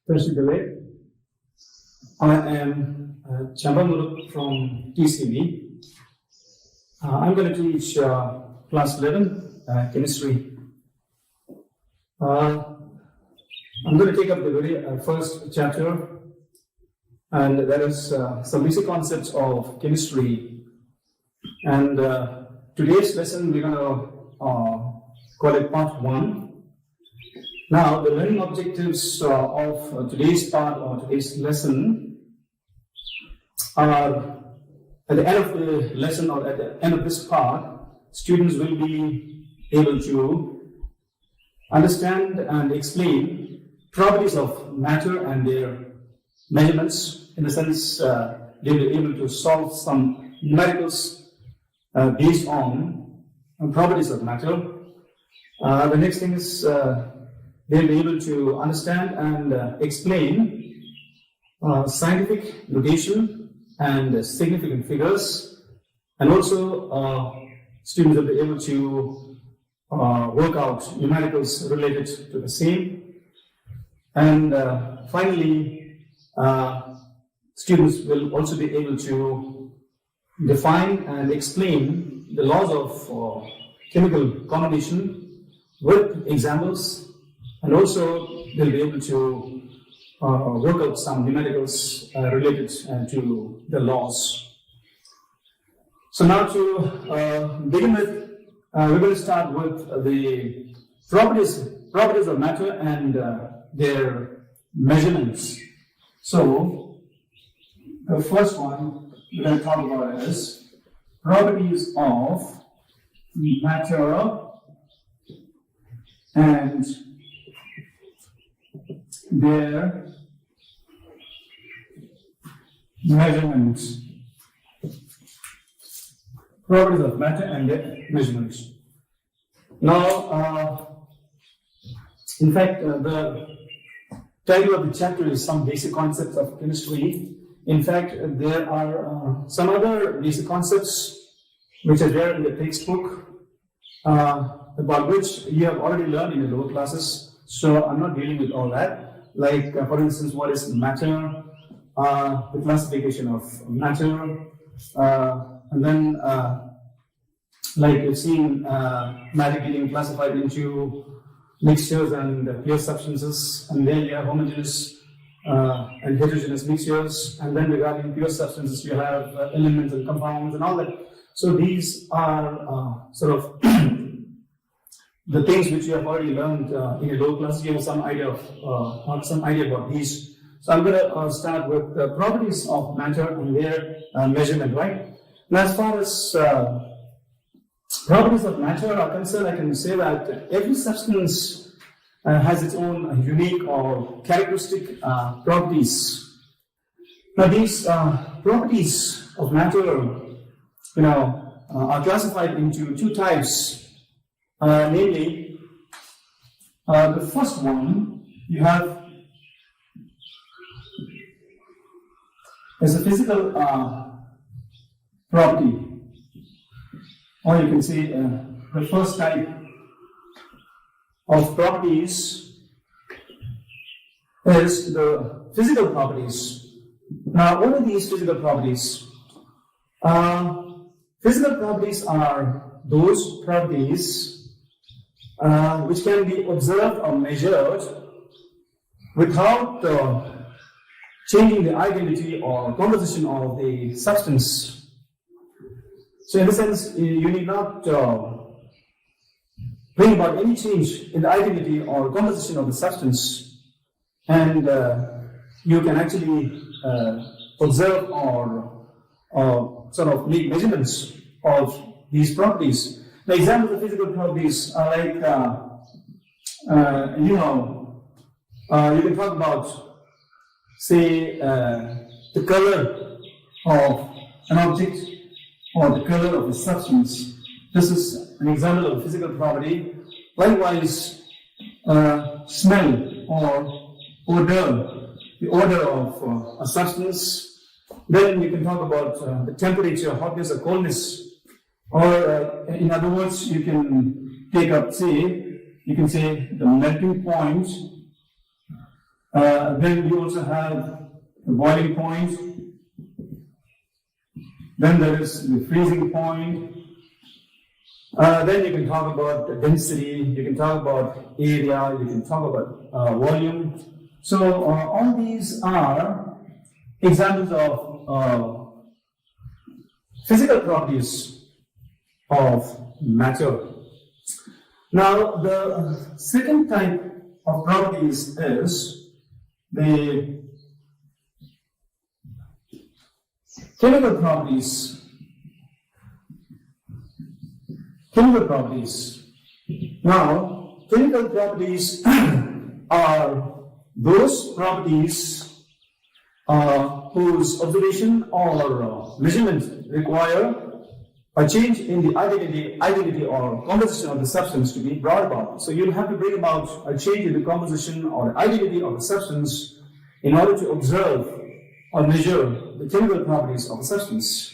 Delay. I am Chambanuru from TCB. I'm going to teach class 11 chemistry. I'm going to take up the very first chapter, and that is some basic concepts of chemistry. And today's lesson we're going to call it part 1. Now, the learning objectives of today's part or today's lesson are at the end of the lesson or at the end of this part, students will be able to understand and explain properties of matter and their measurements. In the sense, they will be able to solve some numericals based on properties of matter. The next thing is they'll be able to understand and explain scientific notation and significant figures, and also students will be able to work out numericals related to the same. And finally, students will also be able to define and explain the laws of chemical combination with examples. And also, they'll be able to work out some numericals related to the laws. So now to begin with, we're going to start with the properties of matter and their measurements. So, the first one we're going to talk about is properties of matter and their measurements. Properties of matter and their measurements. Now, in fact, the title of the chapter is Some Basic Concepts of Chemistry. In fact, there are some other basic concepts which are there in the textbook about which you have already learned in the lower classes. So I'm not dealing with all that. Like, for instance, what is matter, the classification of matter, and then, like you've seen, matter getting classified into mixtures and pure substances, and then you have homogeneous and heterogeneous mixtures, and then regarding pure substances, you have elements and compounds and all that. So these are sort of the things which you have already learned in your lower classes. You have some idea about these. So I'm going to start with the properties of matter and their measurement, right? Now, as far as properties of matter are concerned, I can say that every substance has its own unique or characteristic properties. Now, these properties of matter, are classified into two types. Namely, the first one you have is a physical property, or you can say the first type of properties is the physical properties. Now, what are these physical properties? Physical properties are those properties which can be observed or measured without changing the identity or composition of the substance. So, in a sense, you need not bring about any change in the identity or composition of the substance, and you can actually observe or sort of make measurements of these properties. The examples of physical properties are like, you can talk about, say, the color of an object or the color of a substance. This is an example of a physical property. Likewise, smell or odor, the odor of a substance. Then you can talk about the temperature, hotness or coldness. Or, in other words, you can take up, say, the melting point Then we also have the boiling point. Then there is the freezing point. Then you can talk about the density, you can talk about area, you can talk about volume. So all these are examples of physical properties of matter. Now the second type of properties is the chemical properties. Chemical properties. Now, chemical properties are those properties whose observation or measurement require a change in the identity or composition of the substance to be brought about. So you'll have to bring about a change in the composition or identity of the substance in order to observe or measure the chemical properties of a substance.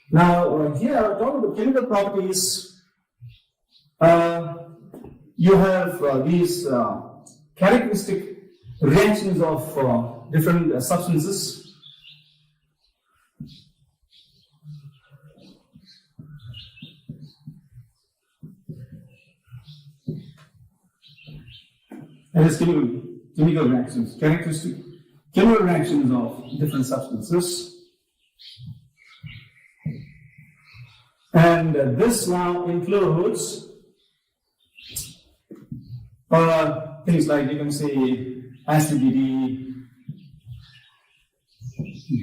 Now, here, talking about chemical properties, you have these characteristic reactions of different substances. That is chemical reactions, characteristic chemical reactions of different substances. And this now includes things like, you can say, acidity,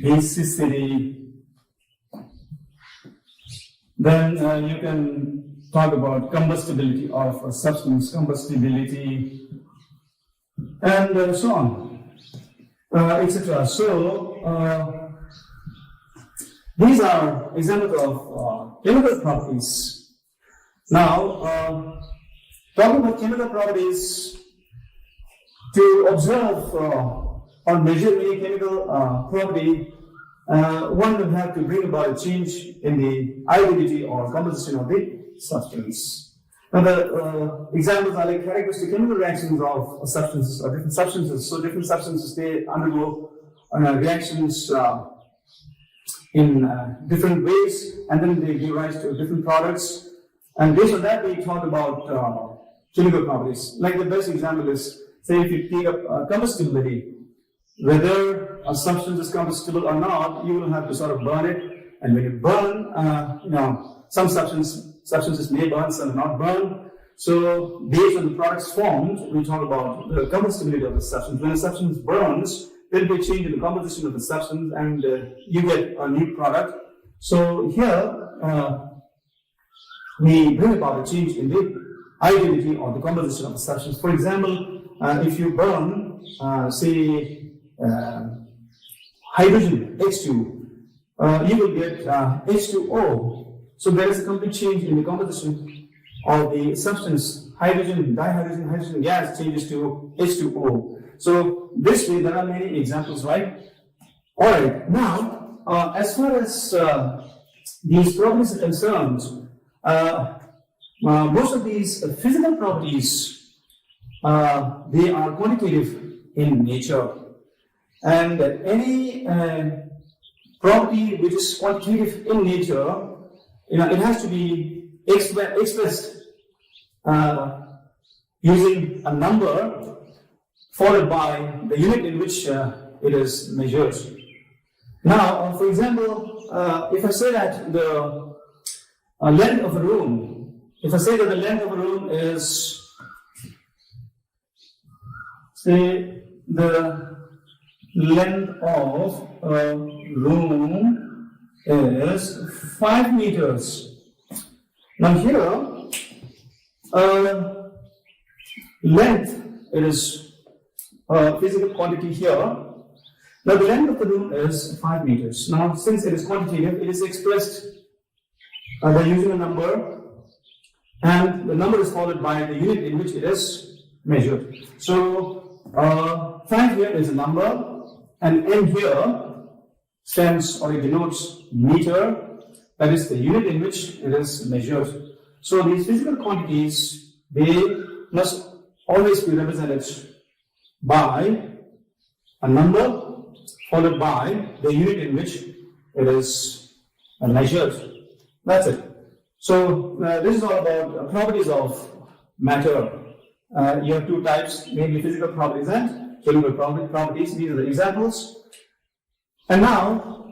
basicity. Then you can talk about combustibility of a substance, combustibility, and so on, etc. So these are examples of chemical properties. Now, talking about chemical properties, to observe or measure any chemical property, one will have to bring about a change in the identity or composition of the substance. Now, the examples are like characteristic chemical reactions of substances or different substances. So, different substances, they undergo reactions in different ways, and then they give rise to different products. And based on that, we talk about chemical properties. Like the best example is, say, if you take up combustibility, whether a substance is combustible or not, you will have to sort of burn it. And when you burn, some substances may burn, some not burn. So, based on the products formed, we talk about the combustibility of the substance. When a substance burns, there will be a change in the composition of the substance, and you get a new product. So, here we bring about a change in the identity or the composition of the substance. For example, if you burn, say, hydrogen, H2, you will get H2O. So there is a complete change in the composition of the substance. Hydrogen, dihydrogen, hydrogen gas changes to H2O. So this way, there are many examples, right? All right. Now, as far as these properties are concerned, most of these physical properties, they are quantitative in nature, and any property which is quantitative in nature, it has to be expressed using a number followed by the unit in which it is measured. Now, for example, if I say that the length of a room, if I say that the length of a room is, say, the length of a room is 5 meters. Now here, length, it is a physical quantity here. Now the length of the room is 5 meters. Now since it is quantitative, it is expressed by using a number, and the number is followed by the unit in which it is measured. So 5 here is a number, and n here stands or it denotes meter, that is the unit in which it is measured. So these physical quantities, they must always be represented by a number followed by the unit in which it is measured. That's it. So this is all about properties of matter. You have two types, mainly physical properties and chemical properties. These are the examples. And now,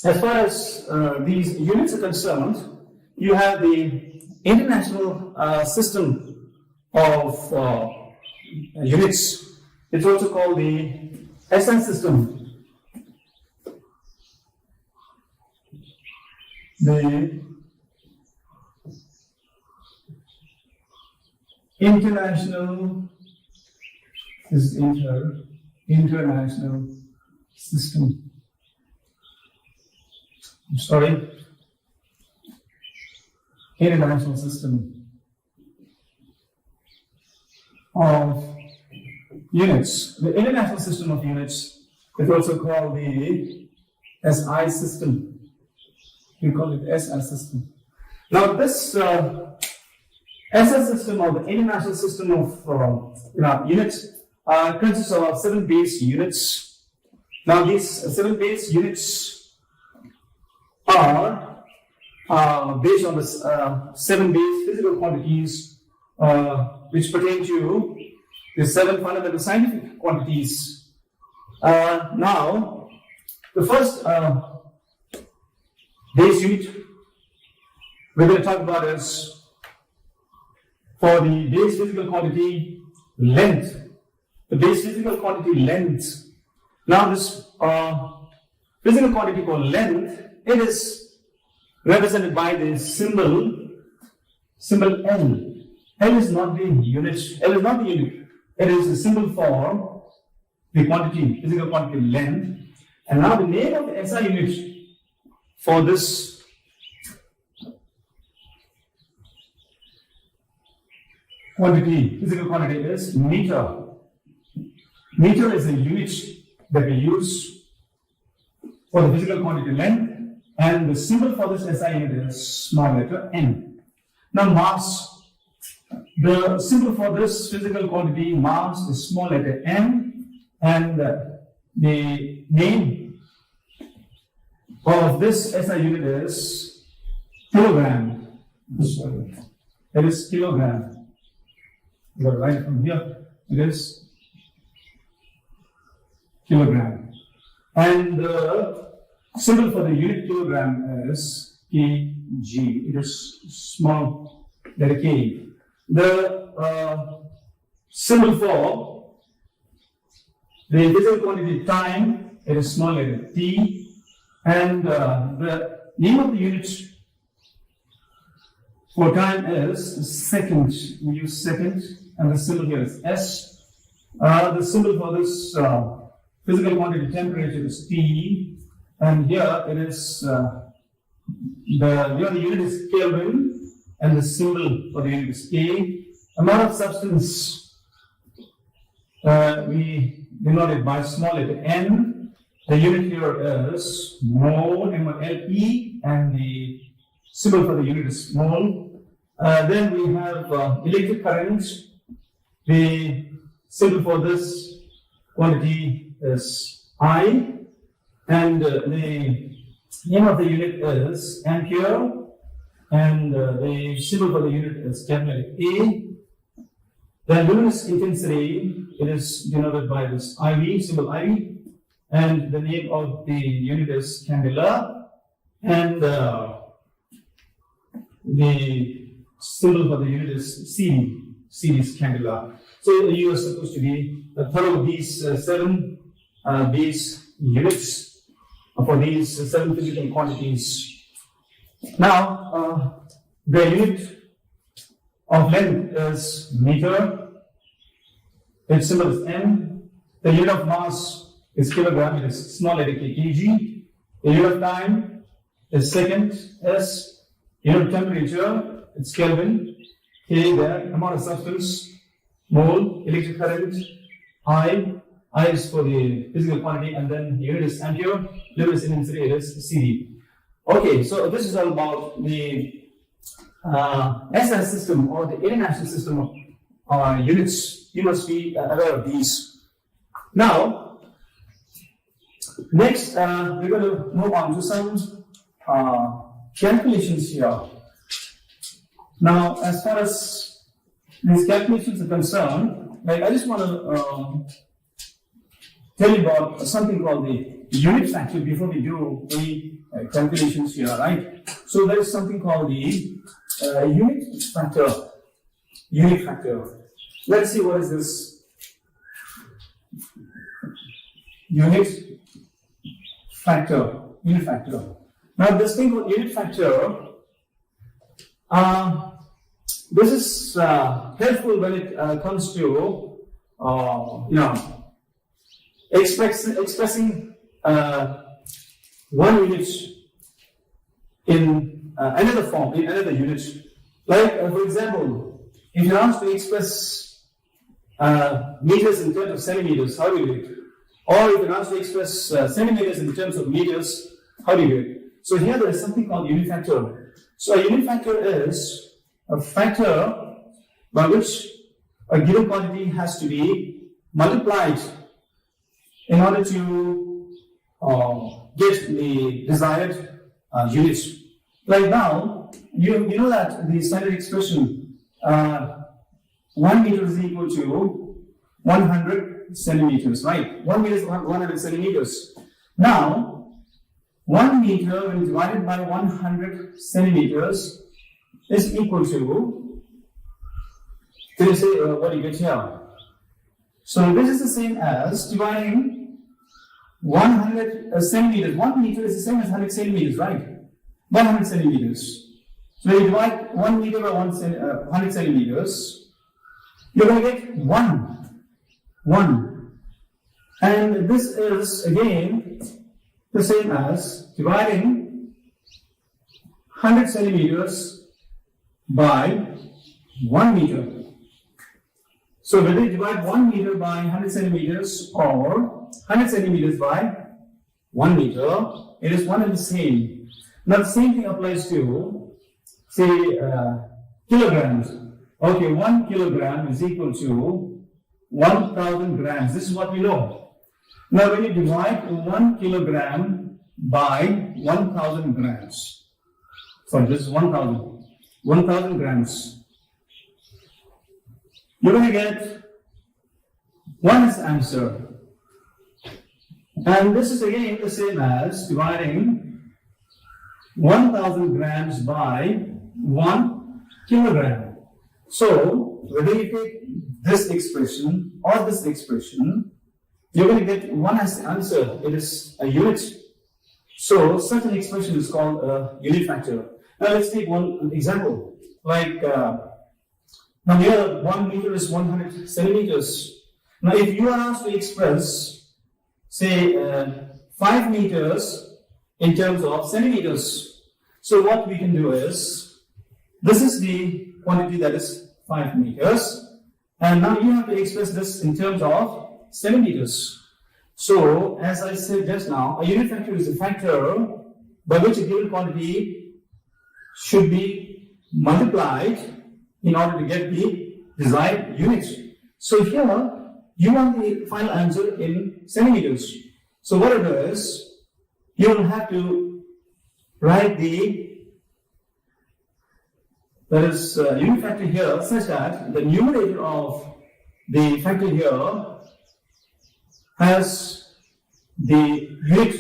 as far as these units are concerned, you have the international system of units. It's also called the SI system. The international international system. I'm sorry. International system of units. The international system of units is also called the SI system. We call it SI system. Now, this SI system, or the international system of units, consists of 7 base units. Now, these 7 base units are based on the 7 base physical quantities which pertain to the 7 fundamental scientific quantities. Now, the first base unit we're going to talk about is for the base physical quantity length. The base physical quantity length. Now, this physical quantity called length, it is represented by the symbol L. L is not the unit. L is not the unit. It is the symbol for the quantity, physical quantity length. And now the name of the SI unit for this quantity, physical quantity, is meter. Meter is a unit that we use for the physical quantity length, and the symbol for this SI unit is small letter n. Now, mass. The symbol for this physical quantity mass is small letter m, and the name of this SI unit is kilogram. It is kilogram. You got to write it from here. It is kilogram. And the symbol for the unit kilogram is kg. It is small letter k. The symbol for the physical quantity time, it is small letter t. And the name of the unit for time is second. We use second, and the symbol here is s. The symbol for this physical quantity temperature is T, and here it is the unit is Kelvin, and the symbol for the unit is K. Amount of substance we denote it by small letter n. The unit here is mole, M-O-L-E, and the symbol for the unit is mole. Then we have electric current. The symbol for this quantity is I, and the name of the unit is ampere, and the symbol for the unit is capital A. The luminous intensity, it is denoted by this IV, symbol IV, and the name of the unit is candela, and the symbol for the unit is CD. CD is candela. So you are supposed to be thorough these 7 base units for these 7 physical quantities. Now, the unit of length is meter. Its symbol is m. The unit of mass is kilogram. It is small letter k, kg. The unit of time is second, s. Unit of temperature, it's Kelvin. K there. Amount of substance, mole. Electric current, I. I is for the physical quantity, and then the unit is ampere. Luminous intensity is CD. Okay, so this is all about the SI system, or the international system of units. You must be aware of these. Now, next we're going to move on to some calculations here. Now, as far as these calculations are concerned, like I just want to tell you about something called the unit factor before we do any calculations here, right? So there is something called the unit factor. Unit factor. Let's see what is this unit factor. Unit factor. Now this thing called unit factor, this is helpful when it comes to expressing one unit in another form, in another unit. Like for example, if you're asked to express meters in terms of centimeters, how do you do it? Or if you're asked to express centimeters in terms of meters, how do you do it? So here there is something called unit factor. So a unit factor is a factor by which a given quantity has to be multiplied in order to get the desired units. Like now, you know that the standard expression 1 meter is equal to 100 centimeters, right? 1 meter is 100 centimeters. Now, 1 meter when divided by 100 centimeters is equal to, can you say what do you get here? So this is the same as dividing 100 centimeters. 1 meter is the same as 100 centimeters, right? 100 centimeters. So when you divide 1 meter by 100 centimeters, you're going to get 1. And this is again the same as dividing 100 centimeters by 1 meter. So whether you divide 1 meter by 100 centimeters or 100 centimeters by 1 meter, it is one and the same. Now the same thing applies to, say, kilograms. Okay, 1 kilogram is equal to 1,000 grams. This is what we know. Now when you divide 1 kilogram by 1,000 grams, sorry, this is 1,000 grams, you're going to get 1 as answer. And this is again the same as dividing 1,000 grams by 1 kilogram. So whether you take this expression or this expression, you're going to get 1 as the answer. It is a unit. So such an expression is called a unit factor. Now let's take one example. Like now here 1 meter is 100 centimeters. Now if you are asked to express, say 5 meters in terms of centimeters, so what we can do is, this is the quantity that is 5 meters, and now you have to express this in terms of centimeters. So, as I said just now, a unit factor is a factor by which a given quantity should be multiplied in order to get the desired unit. So here, you want the final answer in centimeters. So what it is, you will have to write the unit factor here such that the numerator of the factor here has the unit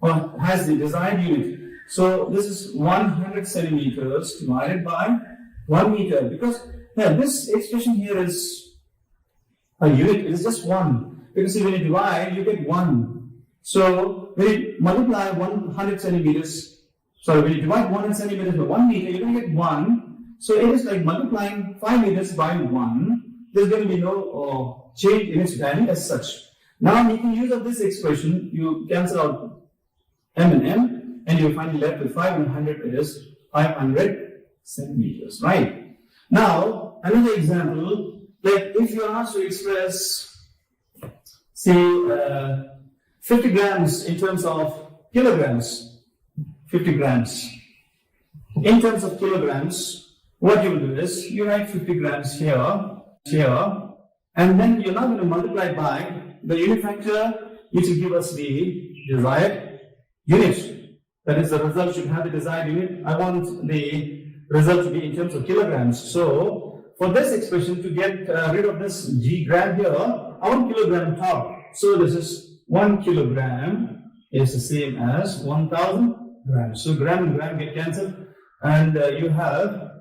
or has the desired unit. So this is 100 centimeters divided by 1 meter, because this expression here is a unit, it is just 1. Because when you divide, you get 1. So when you multiply 100 centimeters, when you divide 100 centimeters by 1 meter, you're going to get 1. So it is like multiplying 5 meters by 1. There's going to be no change in its value as such. Now making use of this expression, you cancel out m and m, and you're finally left with 5 and 100 is 500 centimeters, right? Now, another example, like if you're asked to express, say, 50 grams in terms of kilograms, 50 grams. In terms of kilograms, what you will do is, you write 50 grams here, and then you're not going to multiply by the unit factor needs to give us the desired unit. That is, the result should have the desired unit. I want the result to be in terms of kilograms. So, for this expression, to get rid of this g gram here, I want kilogram top. So, this is 1 kilogram is the same as 1000 grams. So, gram and gram get cancelled, and you have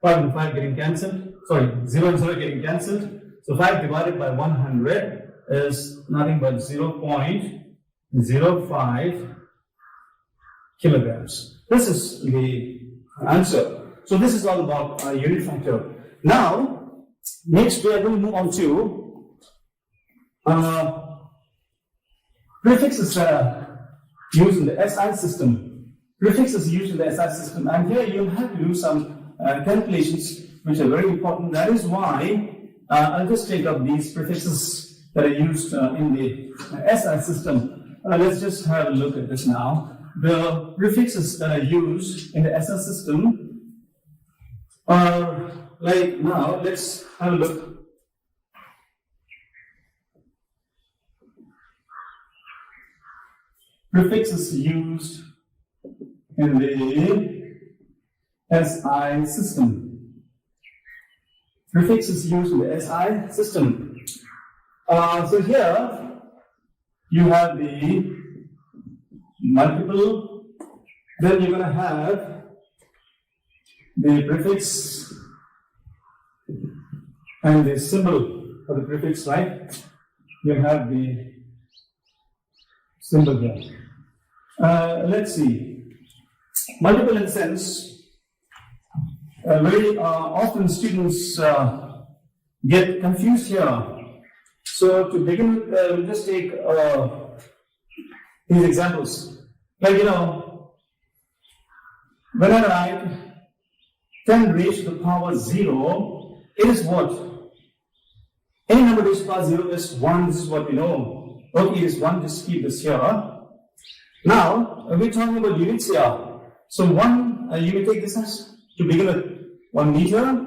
5 and 5 getting cancelled. Sorry, 0 and 0 getting cancelled. So 5 divided by 100 is nothing but 0.05 kilograms. This is the answer. So this is all about unit factor. Now, next we are going to move on to prefixes used in the SI system. Prefixes used in the SI system, and here you have to do some calculations which are very important. That is why I'll just take up these prefixes that are used in the SI system. Let's just have a look at this now. The prefixes that are used in the SI system are like now. Let's have a look. Prefixes used in the SI system. Prefixes used in the SI system. So here you have the multiple, then you're going to have the prefix and the symbol for the prefix, right? You have the symbol here. Let's see. Multiple in the sense, very often students get confused here. So to begin with, we'll just take these examples. Like, when I write 10 raised to the power 0, it is what? Any number raised to the power 0 is 1, this is what we know. Okay, it is 1, just keep this here. Now, we're talking about units here. So 1, you may take this as, to begin with, 1 meter,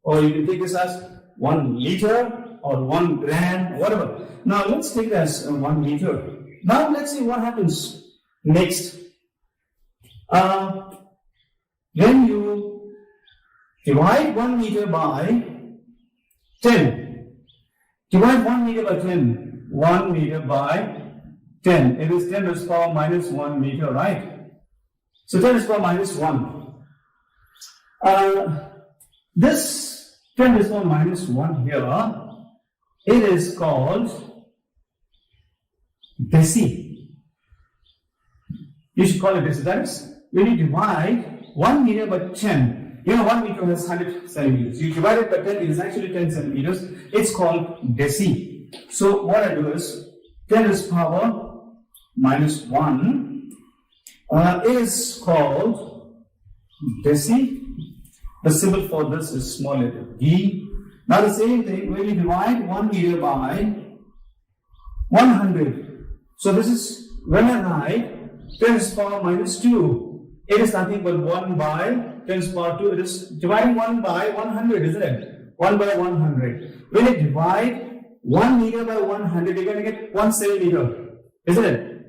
or you can take this as 1 liter, or 1 gram, whatever. Now, let's take it as 1 meter. Now, let's see what happens next. When you divide 1 meter by 10, divide 1 meter by 10, 1 meter by 10, it is 10 to the power minus 1 meter, right? So 10 to the power minus 1. This 10 to the power minus 1 here, it is called deci. You should call it deci. That is, when you divide 1 meter by 10, 1 meter has 100 centimeters. You divide it by 10, it is actually 10 centimeters. It's called deci. So what I do is 10 to the power minus 1 is called deci. The symbol for this is small letter d. Now the same thing, when you divide 1 meter by 100. So this is, when I write 10 to the power minus 2, it is nothing but 1 by 10 to the power 2. It is dividing 1 by 100, isn't it? 1 by 100. When you divide 1 meter by 100, you're going to get 1 centimeter, isn't it?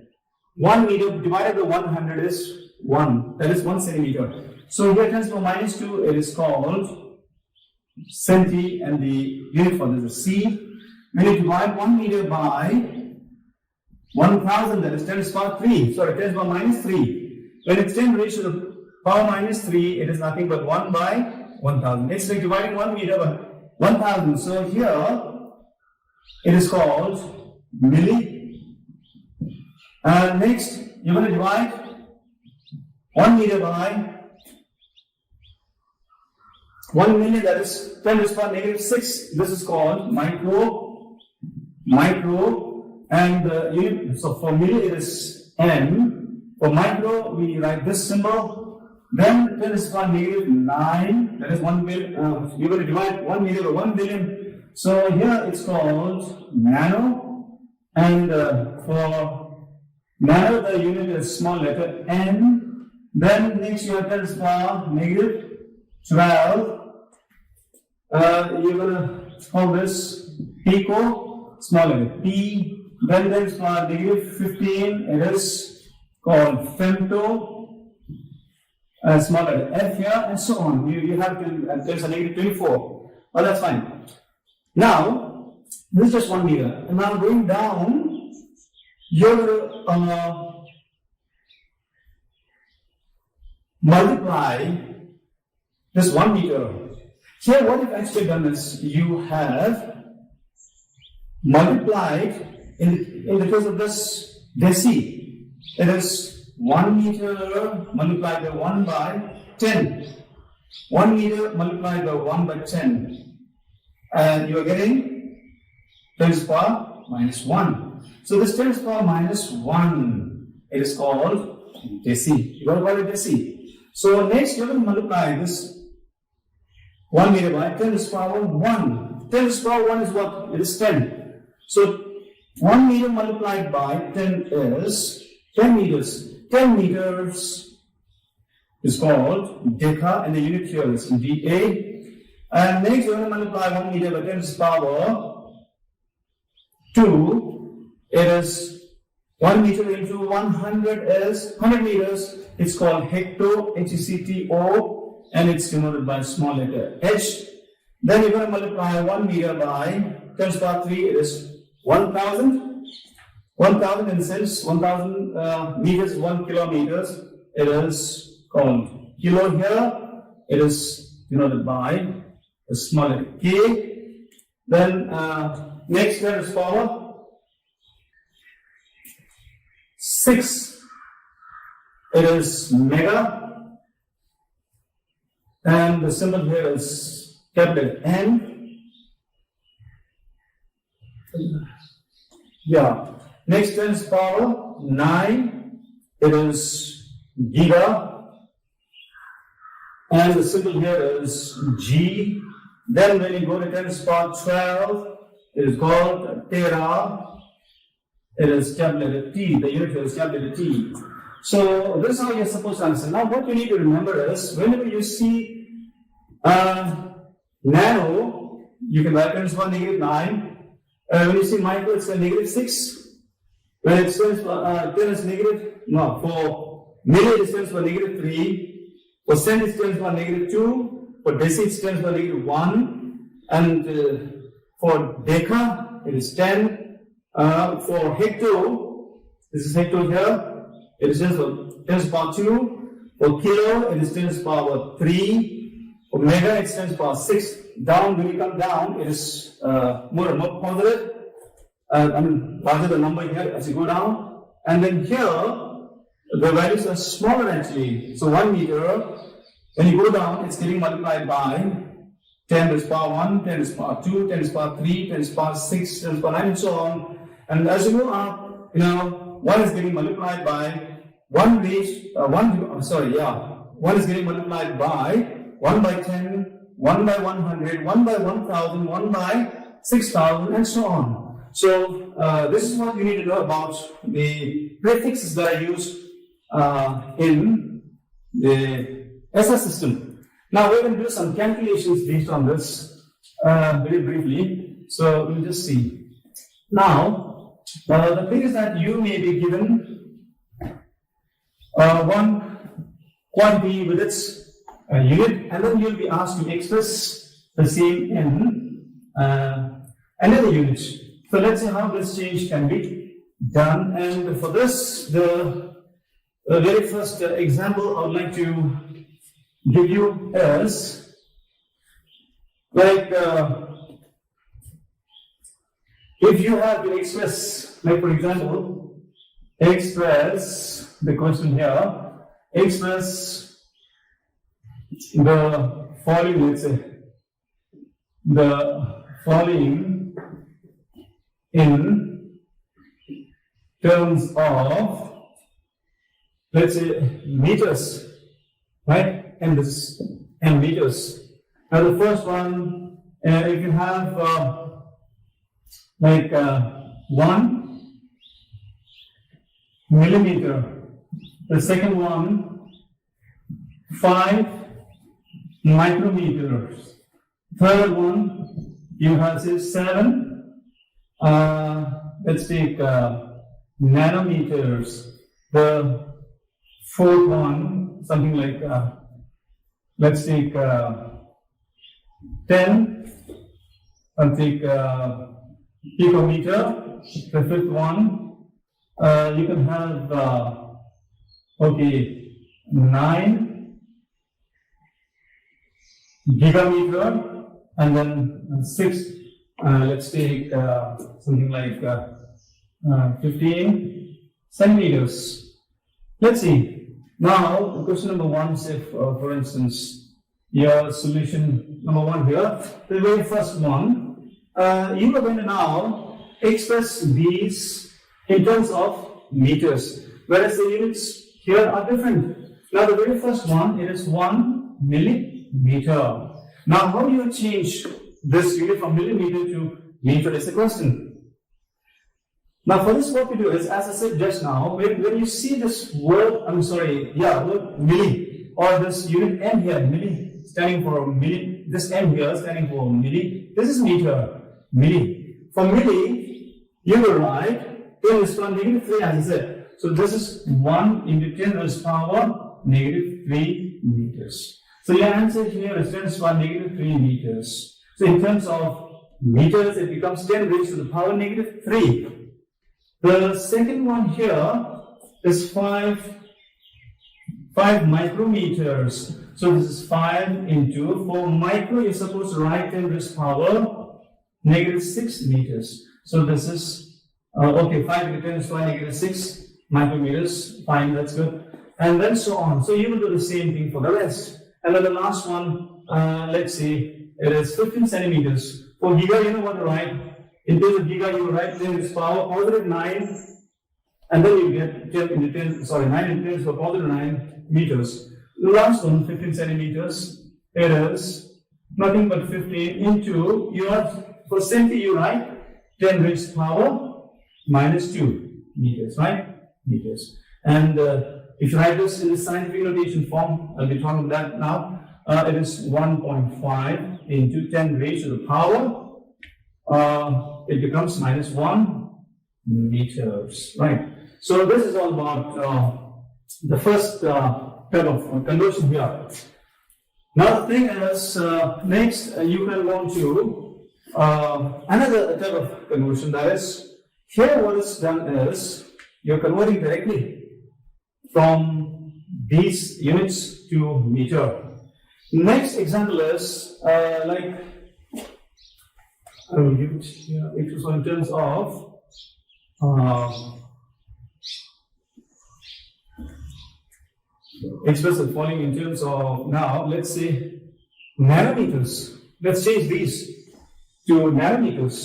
1 meter divided by 100 is 1. That is 1 centimeter. So here 10 to the power minus 2, it is called centi, and the unit for this is c. When you divide 1 meter by 1000, that is 10 to the power 3. Sorry, 10 to the power minus 3. When it's 10 raised to the power minus 3, it is nothing but 1 by 1000. It's like dividing 1 meter by 1000. So here it is called milli. And next, you're going to divide 1 meter by 1 million, that is 10 to the power negative 6. This is called micro. And unit, so for milli it is m. For micro, we write this symbol. Then 10 to the power negative 9, that is 1 billion. You're going to divide 1 meter by 1 billion. So here it's called nano. And for nano, the unit is small letter n. Then next you have 10 to the power negative 12. You're going to call this pico. small letter P. Then there is for negative 15, it is called femto, small letter F here, and so on. You have to, there's a negative 24. Well, that's fine. Now, this is just 1 meter. And now going down, you're multiply this 1 meter. Here, what you've actually done is you have multiplied, in the case of this deci, it is 1 meter multiplied by 1 by 10. 1 meter multiplied by 1 by 10. And you are getting 10 to the power minus 1. So this 10 to the power minus 1, it is called deci. You got to call it deci. So next you are going to multiply this 1 meter by 10 to the power 1. 10 to the power 1 is what? It is 10. So 1 meter multiplied by 10 is 10 meters. 10 meters is called deca, and the unit here is dA. And next we are going to multiply 1 meter by 10 to the power 2. It is 1 meter into 100 is 100 meters. It's called hecto, H-E-C-T-O, and it's denoted by small letter h. Then you're going to multiply 1 meter by 10 to the power 3. It is 1,000. 1,000 in the sense 1,000 meters is 1 kilometers. It is called kilo here. It is denoted by a small letter k. Then next here is power 6. It is mega. And the symbol here is capital N. Yeah. Next 10 is power 9. It is giga. And the symbol here is G. Then when you go to 10 is power 12, it is called tera. It is capital letter T. The unit here is capital letter T. So this is how you're supposed to answer. Now what you need to remember is whenever you see nano, you can write 10 is power negative 9. When you see micro, it's a negative 6. When it stands for 10 is negative, no, for milli it stands for negative 3. For cent it stands for negative 2. For deci it stands for negative 1. And for deca, it is 10. For hecto, this is hecto here, it stands for 10 to the power 2. For kilo, it is 10 to the power 3. For mega, it stands for 6. Down, when you come down, it is more and more positive. Larger the number here as you go down. And then here, the values are smaller actually. So 1 meter, when you go down, it's getting multiplied by 10 to the power 1, 10 to the power 2, 10 to the power 3, 10 to the power 6, 10 to the power 9, and so on. And as you go up, 1 is getting multiplied by 1 is getting multiplied by 1 by 10, 1 by 100, 1 by 1,000, 1 by 6,000, and so on. So this is what you need to know about the prefixes that are used in the SS system. Now we're going to do some calculations based on this very briefly. So we'll just see. Now the thing is that you may be given one quantity with its unit, and then you'll be asked to express the same in another unit. So let's see how this change can be done. And for this, the very first example I would like to give you is like if you have to express, like for example, express the question here, express the following, let's say, the following in terms of, let's say, meters, right? And this and meters. Now the first one, if you have like 1 millimeter, the second one 5 micrometers, third one you have say 7 Let's take nanometers. The fourth one, something like, let's take 10. I'll take picometer. The fifth one, you can have, 9 gigameter, and then 6, let's take something like 15 centimeters. Let's see. Now, question number 1, say for instance, your solution number 1 here, the very first one, you are going to now express these in terms of meters, whereas the units here are different. Now, the very first one, it is 1 millimeter. Now, how do you change this unit from millimeter to meter is the question. Now, for this, what we do is, as I said just now, when you see this word, word milli, or this unit M here, milli, standing for milli, this M here standing for milli, this is meter, milli. For milli, you will write 10 raised to -3, as I said. So this is 1 into 10 raised to power -3 meters. So your answer here is 10 raised to power -3 meters. So in terms of meters, it becomes 10 raised to the power -3. The second one here is 5 micrometers. So this is 5 into, for micro, you're supposed to write 10 raised to power -6 meters. So this is, 5 into 10 raised to power -6 micrometers. Fine, that's good. And then so on. So you will do the same thing for the rest. And then the last one, let's see, it is 15 centimeters. For giga, you know what to write. In terms of giga, you will write 10 raised to power +9, and then you get 9 into 10 raised to power +9 meters. The last one, 15 centimeters, it is nothing but 15 into your, for centi, you write 10 raised to power -2 meters, right? Meters. And if you write this in the scientific notation form, I'll be talking about that now. It is 1.5 into 10 raised to the power. It becomes -1 meters, right? So this is all about the first type of conversion here. Now the thing is, next you can go to another type of conversion. That is, here what is done is you're converting directly from these units to meter. Next example is I will give it here. It is in terms of express the following in terms of, now let's say nanometers. Let's change these to nanometers.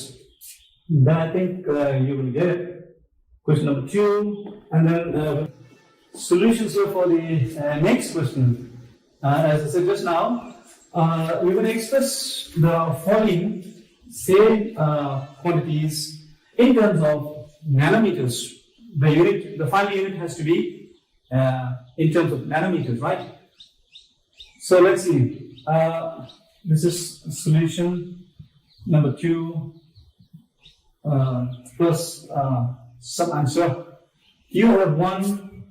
Then I think you will get it. Question number 2, and then solutions here for the next question. As I said just now, we're going to express the following same quantities in terms of nanometers. The unit, the final unit has to be in terms of nanometers, right? So let's see. This is solution number 2 plus some answer. You have 1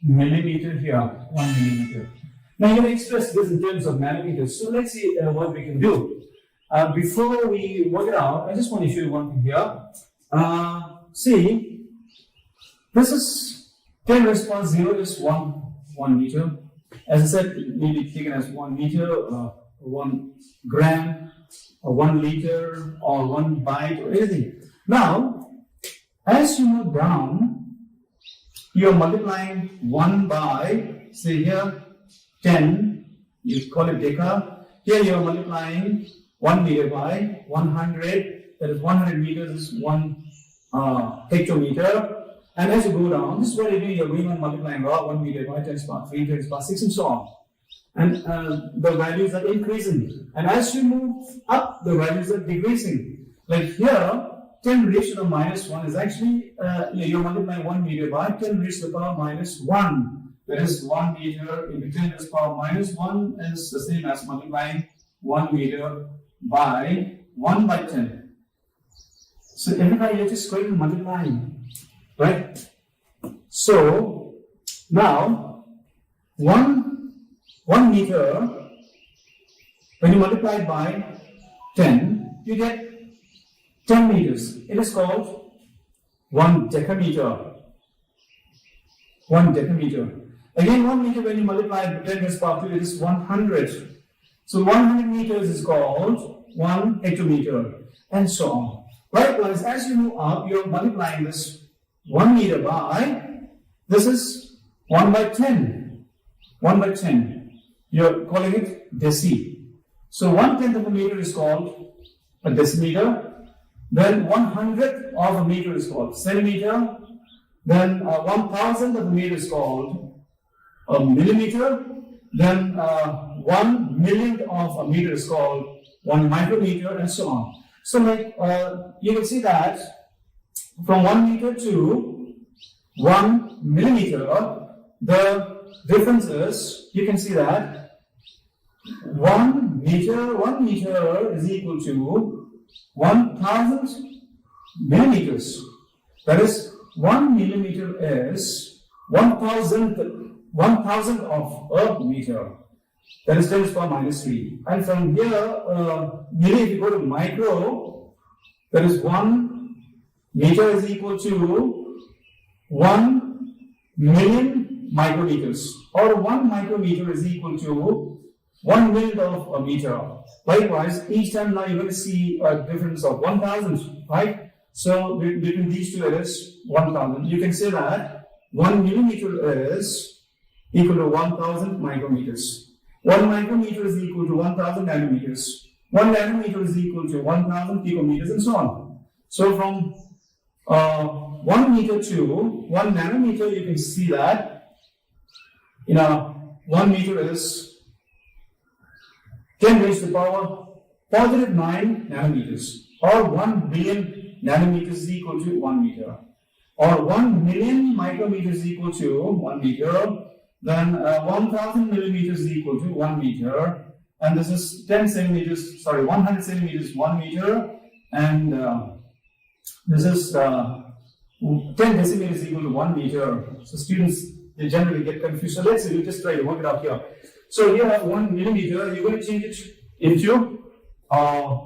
millimeter here, 1 millimeter. Now you can express this in terms of nanometers. So let's see what we can do. Before we work it out, I just want to show you one thing here. See, this is 10 raised to power 0 is 1 meter. As I said, it may be taken as 1 meter, 1 gram, or 1 liter, or 1 byte, or anything. Now, as you move down, you are multiplying 1 by, say here, 10, you call it deca. Here you are multiplying 1 meter by 100, that is 100 meters is 1 hectometer. And as you go down, this is what you do, you're going on multiplying 1 meter by 10 to the power 3, 10 to the power 6, and so on. And the values are increasing. And as you move up, the values are decreasing. Like here, 10 raised to the -1 is actually, you're multiplying 1 meter by 10 raised to the power -1. That is 1 meter into 10 raised to the power -1 is the same as multiplying 1 meter by 1 by 10. So everybody, you're just going to multiply, right? So now 1 meter, when you multiply it by 10, you get 10 meters. It is called 1 decameter. 1 decameter. Again, 1 meter, when you multiply it by 10 raised to the power 2, it is 100. So 100 meters is called 1 hectometer, and so on. Likewise, as you move up, you're multiplying this 1 meter by, this is 1 by 10. 1 by 10. You're calling it deci. So 1/10 of a meter is called a decimeter. Then 1/100th of a meter is called centimeter. Then 1,000th of a meter is called a millimeter. Then 1/1,000,000th of a meter is called 1 micrometer, and so on. So like you can see that from 1 meter to 1 millimeter, the difference is, you can see that 1 meter is equal to 1,000 millimeters. That is, 1 millimeter is 1,000th of a meter. That is 10 to the power minus 3. And from here, if you go to micro, that is 1 meter is equal to 1 million micrometers. Or 1 micrometer is equal to 1 millionth of a meter. Likewise, each time now you're going to see a difference of 1,000, right? So between these two, it is 1,000. You can say that 1 millimeter is equal to 1,000 micrometers. 1 micrometer is equal to 1,000 nanometers. 1 nanometer is equal to 1,000 picometers, and so on. So from 1 meter to 1 nanometer, you can see that 1 meter is 10 raised to the power positive 9 nanometers, or 1 billion nanometers is equal to 1 meter, or 1 million micrometers is equal to 1 meter. Then 1,000 millimeters is equal to 1 meter, and this is 100 centimeters 1 meter, and this is 10 decimeters is equal to 1 meter. So students, they generally get confused. So let's see, we'll just try to work it out here. So here 1 millimeter, you're going to change it into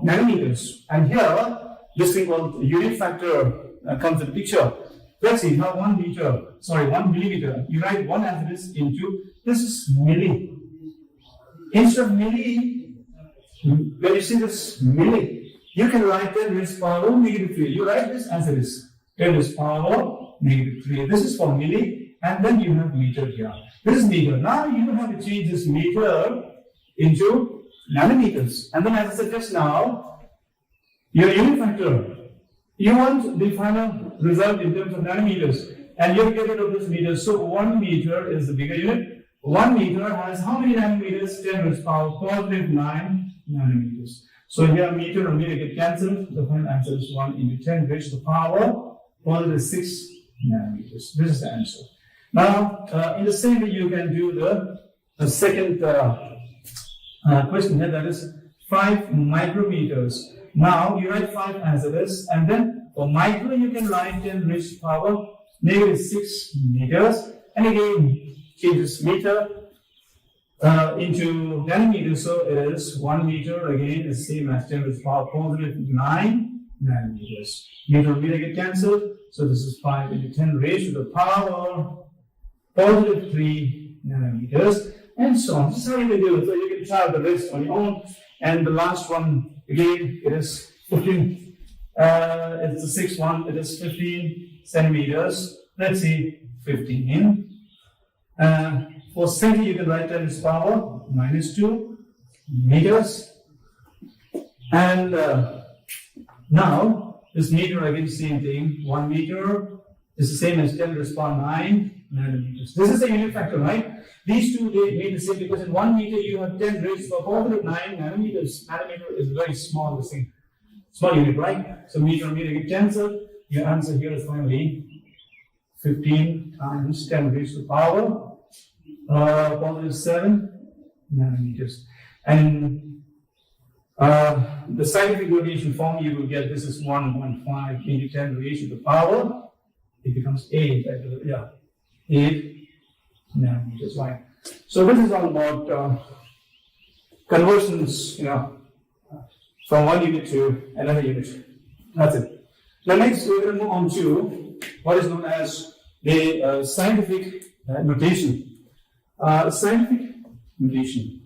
nanometers, and here this thing called unit factor comes in the picture. Let's see, now 1 millimeter, you write 1 as it is into, this is milli. Instead of milli, when you see this milli, you can write 10 raised to the power -3. You write this as it is, 10 raised to the power -3. This is for milli, and then you have meter here. This is meter. Now you have to change this meter into nanometers. And then, as I said just now, your unit factor, you want the final result in terms of nanometers, and you have to get rid of this meter. So 1 meter is the bigger unit. 1 meter has how many nanometers? 10 raised to the power positive 9 nanometers. So here meter and meter get cancelled. The final answer is 1 into 10 raised to the power positive 6 nanometers. This is the answer. Now, in the same way, you can do the second question here, that is 5 micrometers. Now, you write 5 as it is, and then for micro, you can write 10 raised to the power -6 meters. And again, change this meter into nanometers. So it is 1 meter, again, is same as 10 raised to the power positive 9 nanometers. Meter and meter get cancelled. So this is 5 into 10 raised to the power positive 3 nanometers, and so on. This is how you can do it. So you can try the rest on your own. And the last one, again, it is 15. It's the sixth one. It is 15 centimeters. Let's see, 15. For centi, you can write 10 raised to the power -2 meters. And now, this meter, again, same thing. 1 meter is the same as 10 raised to the power 9 nanometers. This is the unit factor, right? These two, they made the same, because in 1 meter you have 10 raised to the power positive 9 nanometers. Nanometer is very small, this thing. Small unit, right? So meter and meter get cancelled. Your answer here is finally 15 times 10 raised to the power positive 7 nanometers. And The scientific notation form you will get, this is 1.5 into 10 raised to the power. It becomes 8. Yeah, 8 nanometers wide. So this is all about conversions, from one unit to another unit. That's it. Now next we're going to move on to what is known as the scientific notation. Scientific notation.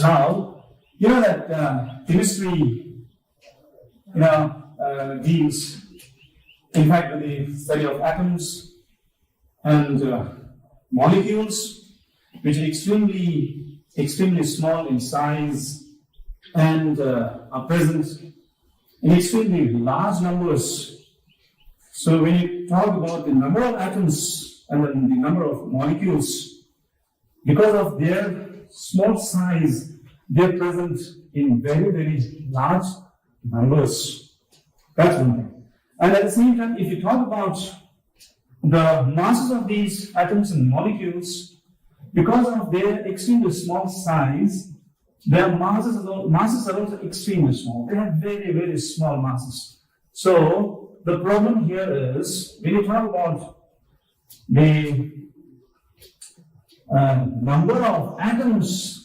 Now, you know that chemistry, deals, in fact, with the study of atoms and molecules, which are extremely small in size and are present in extremely large numbers. So when you talk about the number of atoms and then the number of molecules, because of their small size, they're present in very, very large numbers. That's one thing. And at the same time, if you talk about the masses of these atoms and molecules, because of their extremely small size, their masses are also extremely small. They have very, very small masses. So the problem here is, when you talk about the number of atoms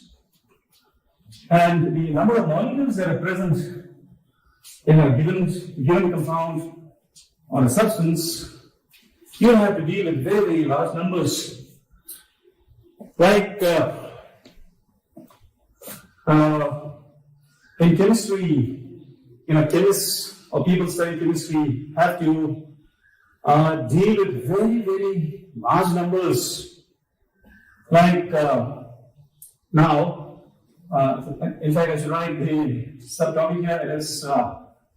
and the number of molecules that are present in a given compound or a substance, you have to deal with very, very large numbers. Like in chemistry, chemists or people studying chemistry have to deal with very, very large numbers. Like now, in fact, I should write the subtopic here. It is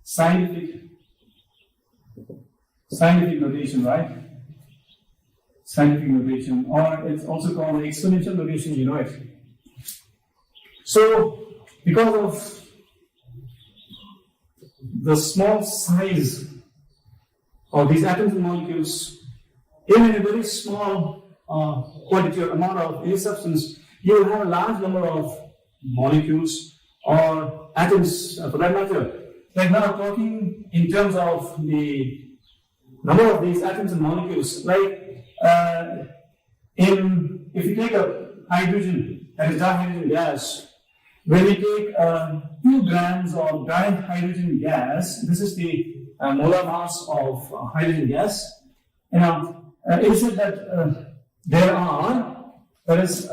scientific notation, right? Scientific notation, or it's also called exponential notation, you know it. So, because of the small size of these atoms and molecules, even in a very small quantity or amount of any substance, you will have a large number of molecules or atoms for that matter. Like now, talking in terms of the number of these atoms and molecules, like if you take a hydrogen, that is dihydrogen gas, when we take 2 grams of dihydrogen gas, this is the molar mass of hydrogen gas. It is said that there is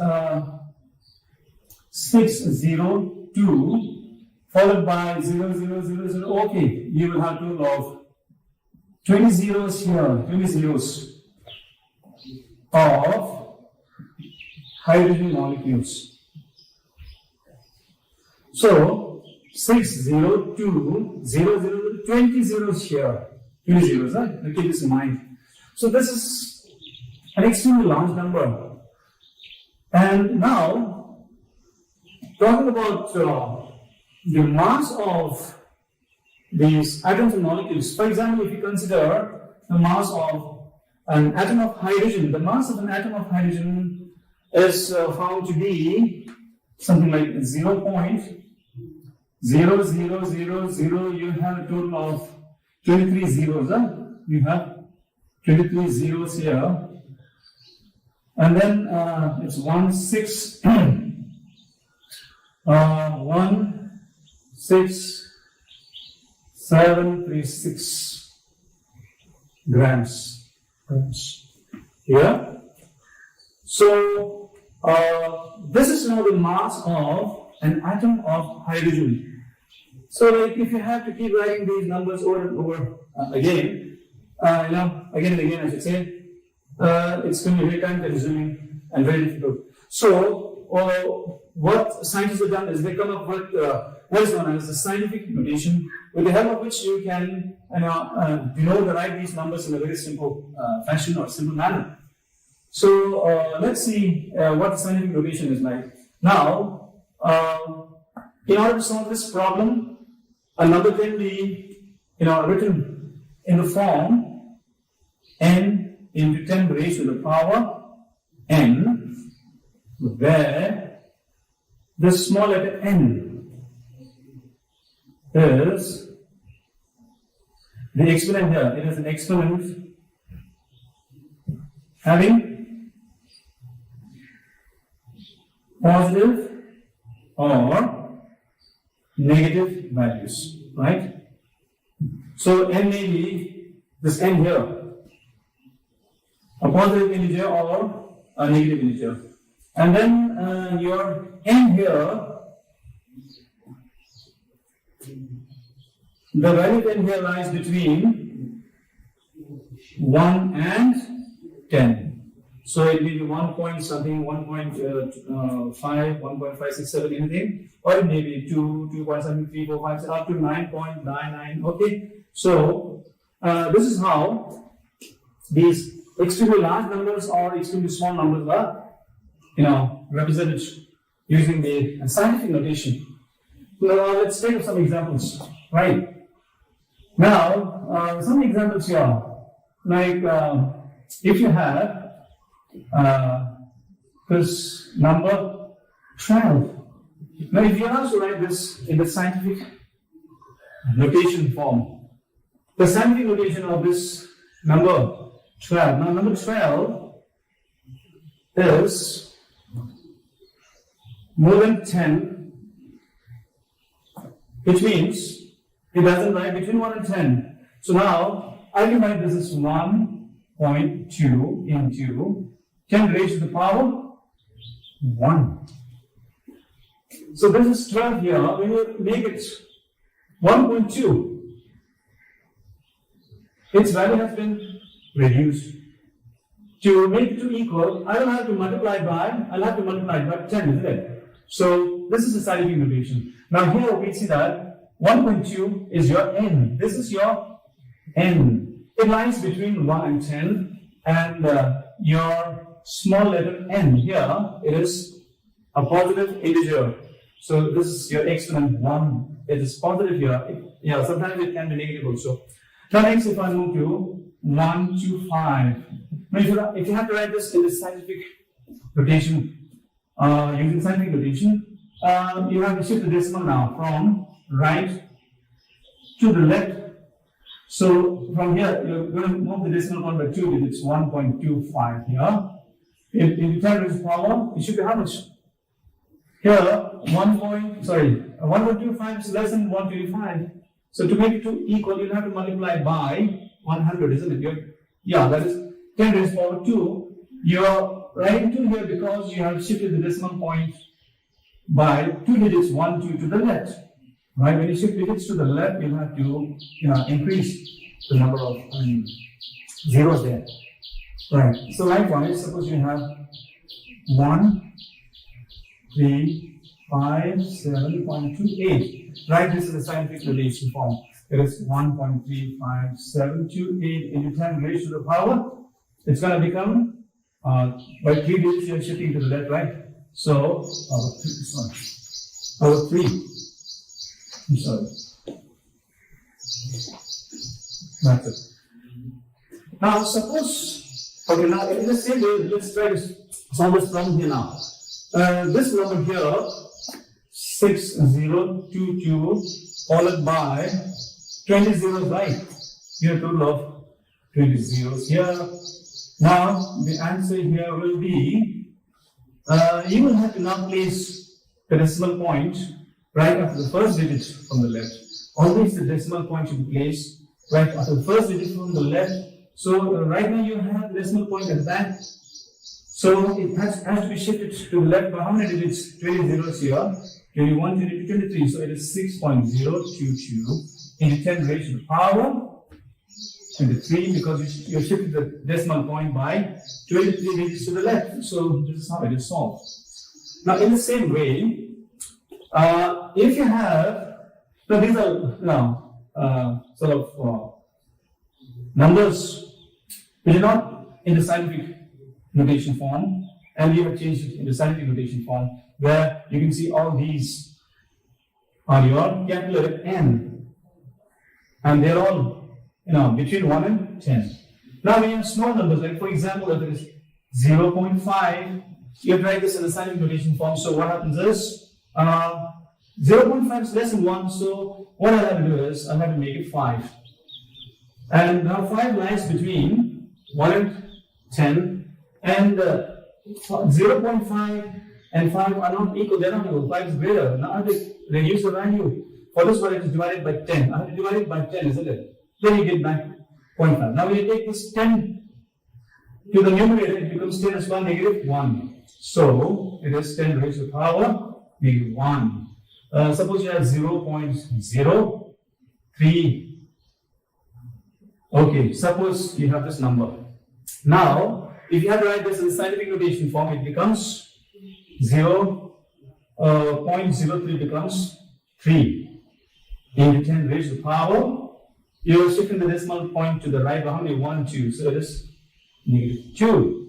602 followed by 0000. Okay, you will have to log 20 zeros here, 20 zeros of hydrogen molecules. So 602, 00, 20 zeros here, 20 zeros, right? Keep this in mind. So this is an extremely large number. And now, talking about the mass of these atoms and molecules, for example, if you consider the mass of an atom of hydrogen, the mass of an atom of hydrogen is found to be something like 0.0000. You have a total of 23 zeros. You have 23 zeros here. And then it's 16736 grams. Yeah. So this is now the mass of an atom of hydrogen. So, like, if you have to keep writing these numbers over and over again and again, I should say, it's going to be very time consuming and very difficult. So, what scientists have done is they come up with what is known as the scientific notation, with the help of which you can write these numbers in a very simple fashion or simple manner. So, let's see what the scientific notation is like. Now, in order to solve this problem, a number can be written in the form n into 10 raised to the power n, where the small letter n is the exponent here. It is an exponent having positive or negative values, right? So n may be this n here, a positive integer or a negative integer. And then your n here, the value of n here lies between 1 and 10. So it may be 1 point something, 1.5, 1.567, anything, or it may be 2, 2 point something, 3, 4, 5, 6, up to 9.99. Okay, so this is how these extremely large numbers or extremely small numbers are, represented using the scientific notation. Now let's take some examples, right? Now some examples here, like if you have this number 12. Now, if you are asked to write this in the scientific notation form, the scientific notation of this number 12. Now, number 12 is more than 10, which means it doesn't lie between 1 and 10. So now, I can write this as 1.2 into 10 raised to the power 1. So this is 12 here. When you make it 1.2, its value has been reduced. To make it equal, I don't have to multiply by, I'll have to multiply by 10, isn't it? So this is the scientific notation. Now here we see that 1.2 is your n. This is your n. It lies between 1 and 10, and your small letter n here, it is a positive integer. So this is your exponent 1. It is positive here. Yeah, sometimes it can be negative also. Now next, if I move to 1 to 5. Now if you have to write this in the scientific notation, using scientific notation, you have to shift the decimal now from right to the left. So from here, you're going to move the decimal point by 2 digits, 1.25 here. In the 10 raised to the power, it should be how much? Here, 1.25 is less than 125. So to make it equal, you'll have to multiply by 100, isn't it? That is 10 raised to the power 2. You're writing 2 here because you have shifted the decimal point by 2 digits, 1, 2 to the left. Right? When you shift digits to the left, you'll have to increase the number of zeros there. Right. So likewise, suppose you have 1, 3, 5, 7.28. Write this in the scientific notation form. It is 1.35728 into 10 raised to the power. It's going to become by 3 digits you're shifting to the left, right? So power 3. I'm sorry. That's it. Now suppose, okay, now in the same way, let's try to solve this problem here now. This number here, 6022, followed by 20 zeros, right? You have a total of 20 zeros here. Now the answer here will be, you will have to now place the decimal point right after the first digit from the left. Always the decimal point should be placed right after the first digit from the left. So right now you have the decimal point at the back. So it has to be shifted to the left by how many digits? 20 zeros here. 21, 22, 23. So it is 6.022 into 10 raised to the power 23, because you shifted the decimal point by 23 digits to the left. So this is how it is solved. Now in the same way, if you have, so these are sort of numbers which are not in the scientific notation form, and you have changed it in the scientific notation form, where you can see all these are your capital letter N, and they're all between 1 and 10. Now when you have small numbers, like for example, if it is 0.5, you have to write this in the scientific notation form. So what happens is 0.5 is less than 1, so what I'll have to do is I'll have to make it 5. And now 5 lies between 1 and 10, and 0.5 and 5 are not equal, they're not equal. 5 is greater. Now I have to reduce the value. For this one, it is divided by 10. I have to divide it by 10, isn't it? Then you get back 0.5. Now when you take this 10 to the numerator, it becomes 10 as 1, negative 1. So it is 10 raised to the power negative 1. Suppose you have 0.03. Okay, suppose you have this number. Now, if you have to write this in the scientific notation form, it becomes 0.03 becomes 3 into 10 raised to the power. You are shifting the decimal point to the right. How many? 1, 2. So it is negative 2,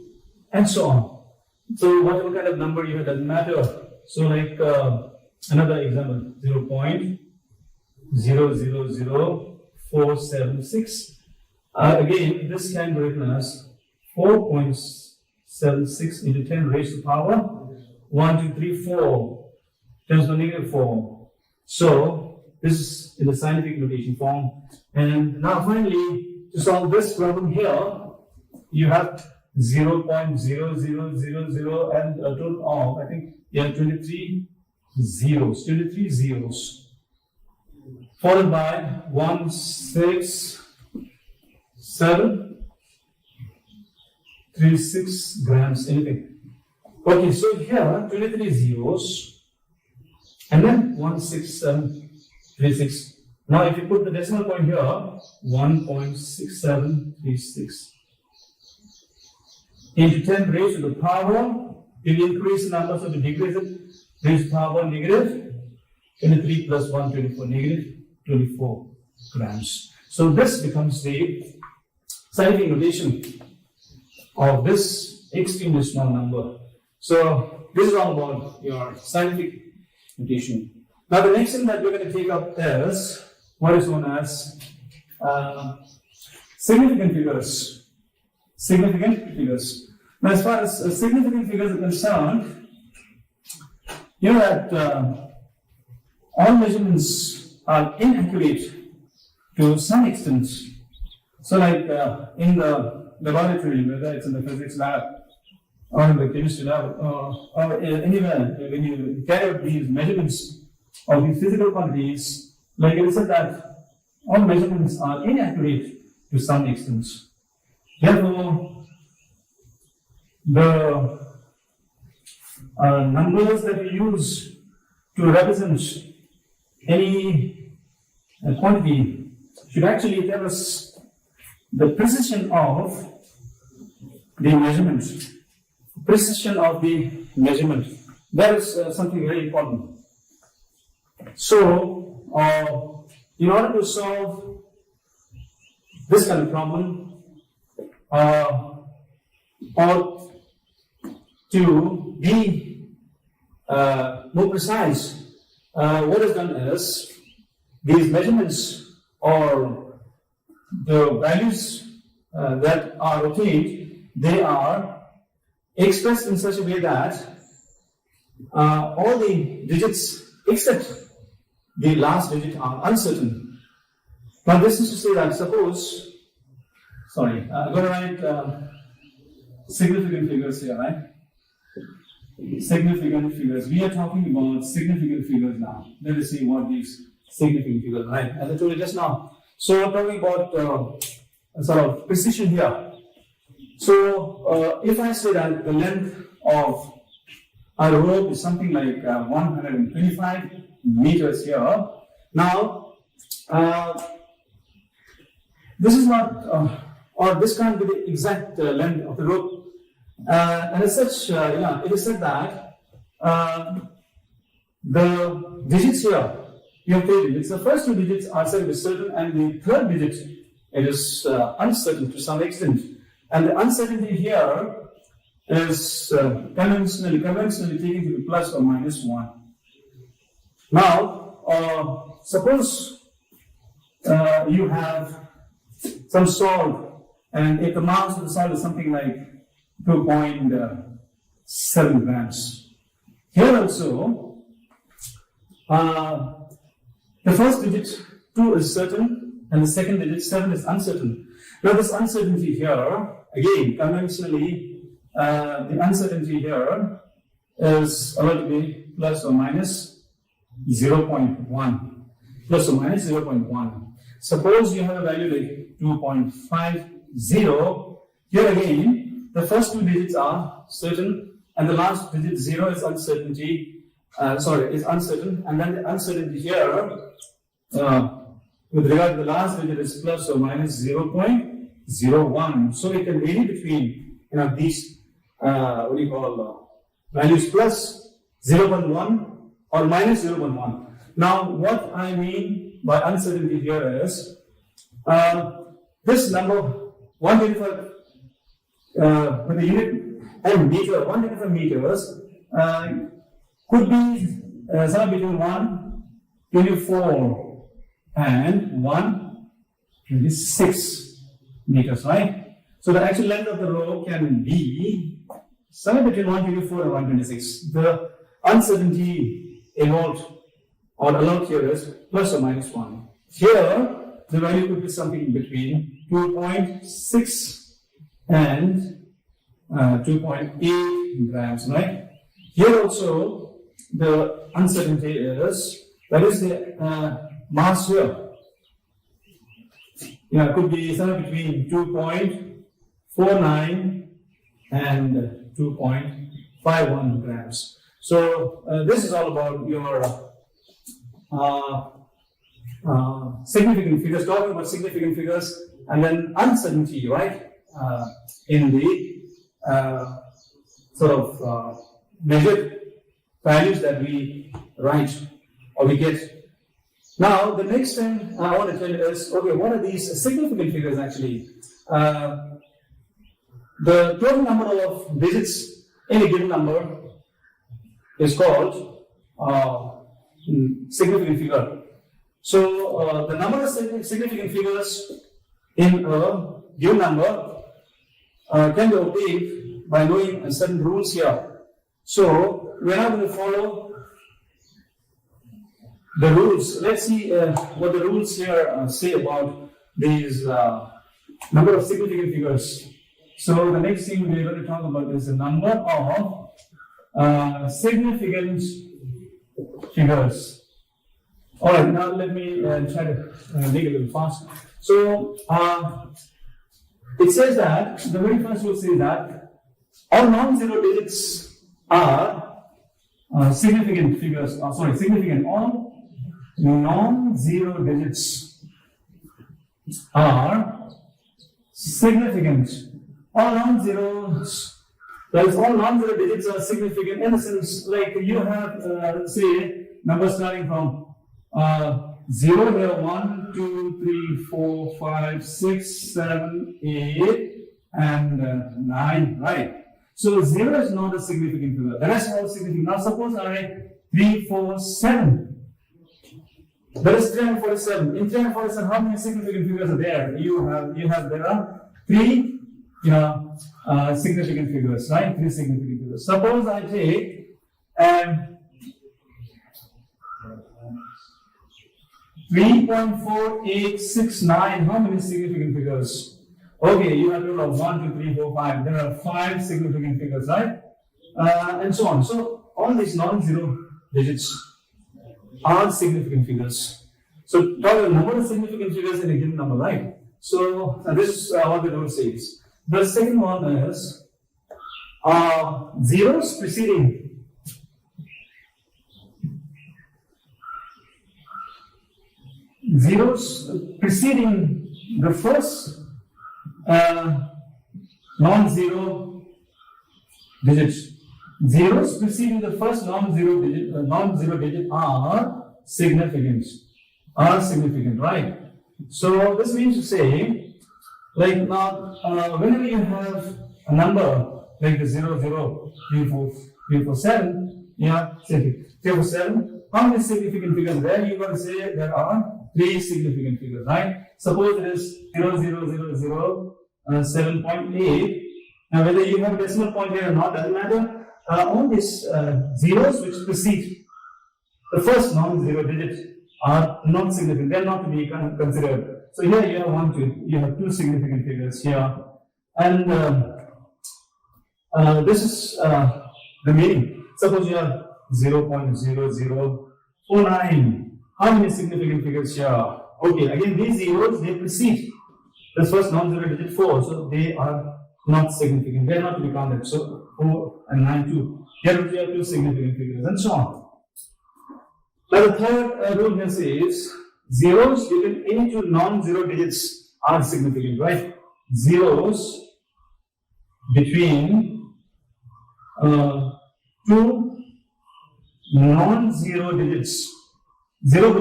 and so on. So whatever kind of number you have doesn't matter. So like another example, 0.000476. Again, this can be written as 4.76 into 10 raised to the power 1, 2, 3, 4 times the negative 4. So this is in the scientific notation form. And now finally, to solve this problem here, you have 0.0000 and a total of, I think, 23 zeros, followed by 16736 grams, anything. Okay, so here 23 zeros and then 16736. Now if you put the decimal point here, 1.6736 into 10 raised to the power, if you increase the number, so to decrease it, raised to the power negative 23 plus 1, 24, negative 24 grams. So this becomes the scientific notation of this extremely small number. So this is all about your scientific notation. Now the next thing that we're going to take up is what is known as significant figures. Significant figures. Now as far as significant figures are concerned, you know that all measurements are inaccurate to some extent. So like in the laboratory, whether it's in the physics lab or in the chemistry lab or anywhere, when you carry out these measurements of these physical quantities, like it is said that all measurements are inaccurate to some extent. Therefore, the numbers that we use to represent any quantity should actually tell us the precision of the measurement. Precision of the measurement. That is something very important. So, in order to solve this kind of problem, or to be more precise, what is done is these measurements or the values that are obtained, they are expressed in such a way that all the digits except the last digit are uncertain. Now this is to say that suppose, I'm going to write significant figures here, right? Significant figures. We are talking about significant figures now. Let us see what these significant figures are, right? As I told you just now. So I'm talking about sort of precision here. So if I say that the length of a rope is something like 125 meters here. Now, this is not, or this can't be the exact length of the rope. And as such, it is said that the digits here, you have 3 digits. The first 2 digits are said to be certain, and the third digit, it is uncertain to some extent. And the uncertainty here is conventionally taken to be plus or minus 1. Now, suppose you have some salt, and if the mass of the salt is something like 2.7 grams. Here also, the first digit 2 is certain and the second digit 7 is uncertain. Now this uncertainty here, again, conventionally, the uncertainty here is allowed to be plus or minus 0.1. Plus or minus 0.1. Suppose you have a value like 2.50. Here again, the first two digits are certain and the last digit 0 is uncertainty. Is uncertain, and then the uncertainty here with regard to the last digit is plus or minus 0.01. So it can vary between these values plus 0.1 or minus 0.1. Now what I mean by uncertainty here is this number 125 with the unit and meter 125 meters could be somewhere between 124 and 126 meters, right? So the actual length of the row can be somewhere between 124 and 126. The uncertainty involved or allowed here is plus or minus 1. Here, the value could be something between 2.6 and 2.8 grams, right? Here also, the uncertainty is, that is the mass here. It could be somewhere between 2.49 and 2.51 grams. So this is all about your significant figures, talking about significant figures, and then uncertainty, right? In the measured values that we write or we get. Now, the next thing I want to tell you is, okay, what are these significant figures actually? The total number of digits in a given number is called significant figure. So, the number of significant figures in a given number can be obtained by knowing certain rules here. So, we are now going to follow the rules. Let's see what the rules here say about these number of significant figures. So, the next thing we are going to talk about is the number of significant figures. Alright, now let me try to make it a little faster. So, it says that, the very first rule says that all non-zero digits are significant figures, significant. All non-zero digits are significant. All non-zeros, that is, all non-zero digits are significant in the sense, like you have, say, numbers starting from 0 here, 1, 2, 3, 4, 5, 6, 7, 8, and 9, right? So 0 is not a significant figure. The rest are all significant. Now suppose I write 3, 4, 7. There is 347. In 347, how many significant figures are there? There are 3 significant figures, right? 3 significant figures. Suppose I take 3.4869. How many significant figures? Okay, you have a total of 1, 2, 3, 4, 5. There are 5 significant figures, right? And so on. So all these non-zero digits are significant figures. So talk about number of significant figures in a given number, right? So this is what the rule says. The second one is zeros preceding the first non-zero digit. Zeros preceding the first non-zero digit are significant, right? So this means to say, like now, whenever you have a number like the 0, 0, 3, 4, 3, 4, 7, say 3, 4, 7, how many significant figures there? You got to say there are 3 significant figures, right? Suppose it is 0, 0, 0, 0, 7.8. Now whether you have a decimal point here or not doesn't matter. All these zeros which precede the first non-zero digits are not significant. They are not to be considered. So here you have you have two significant figures here, and this is the meaning. Suppose you have 0.0049. How many significant figures here? Okay, again these zeros, they precede the first non-zero digit 4, so they are not significant. They are not to be counted. So 4 and 9 2. Here we have two significant figures, and so on. Now the third rule here says zeros between any two non-zero digits are significant, right? Zeros between two non-zero digits. Zeros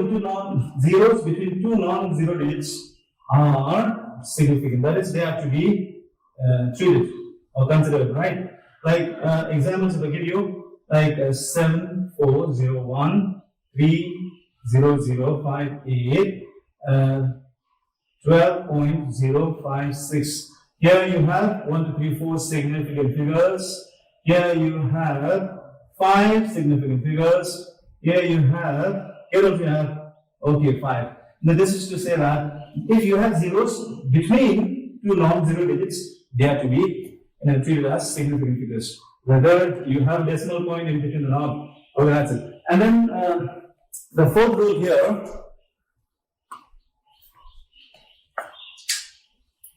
between two non-zero digits are significant. That is, they have to be treated or considered, right? Like examples I give you, like 7401 30058 12.056. Here you have 1, 2, 3, 4 significant figures. Here you have 5 significant figures. Here you have, okay, 5. Now this is to say that if you have zeros between two non-zero digits, they have to be treated as significant figures. Whether you have decimal point in between or not, okay, that's it. And then the fourth rule here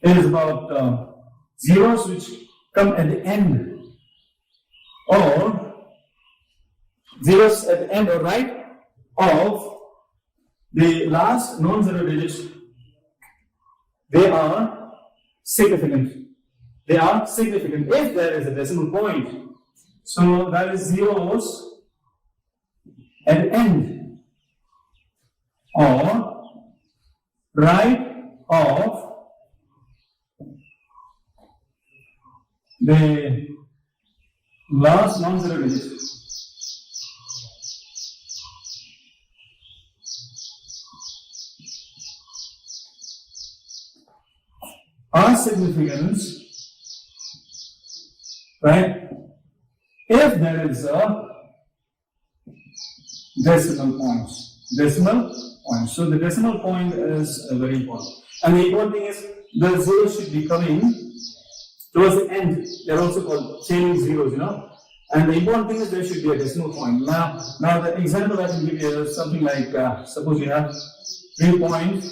is about zeros which come at the end, or zeros at the end or right of the last non-zero digits. They are significant. They are significant if there is a decimal point. So that is zeros at the end or right of the last non-zero digit. Are significant, right, if there is a decimal point. So the decimal point is very important. And the important thing is the zeros should be coming towards the end. They're also called chaining zeros, And the important thing is there should be a decimal point. Now the example I can give you is something like, suppose you have 3.40.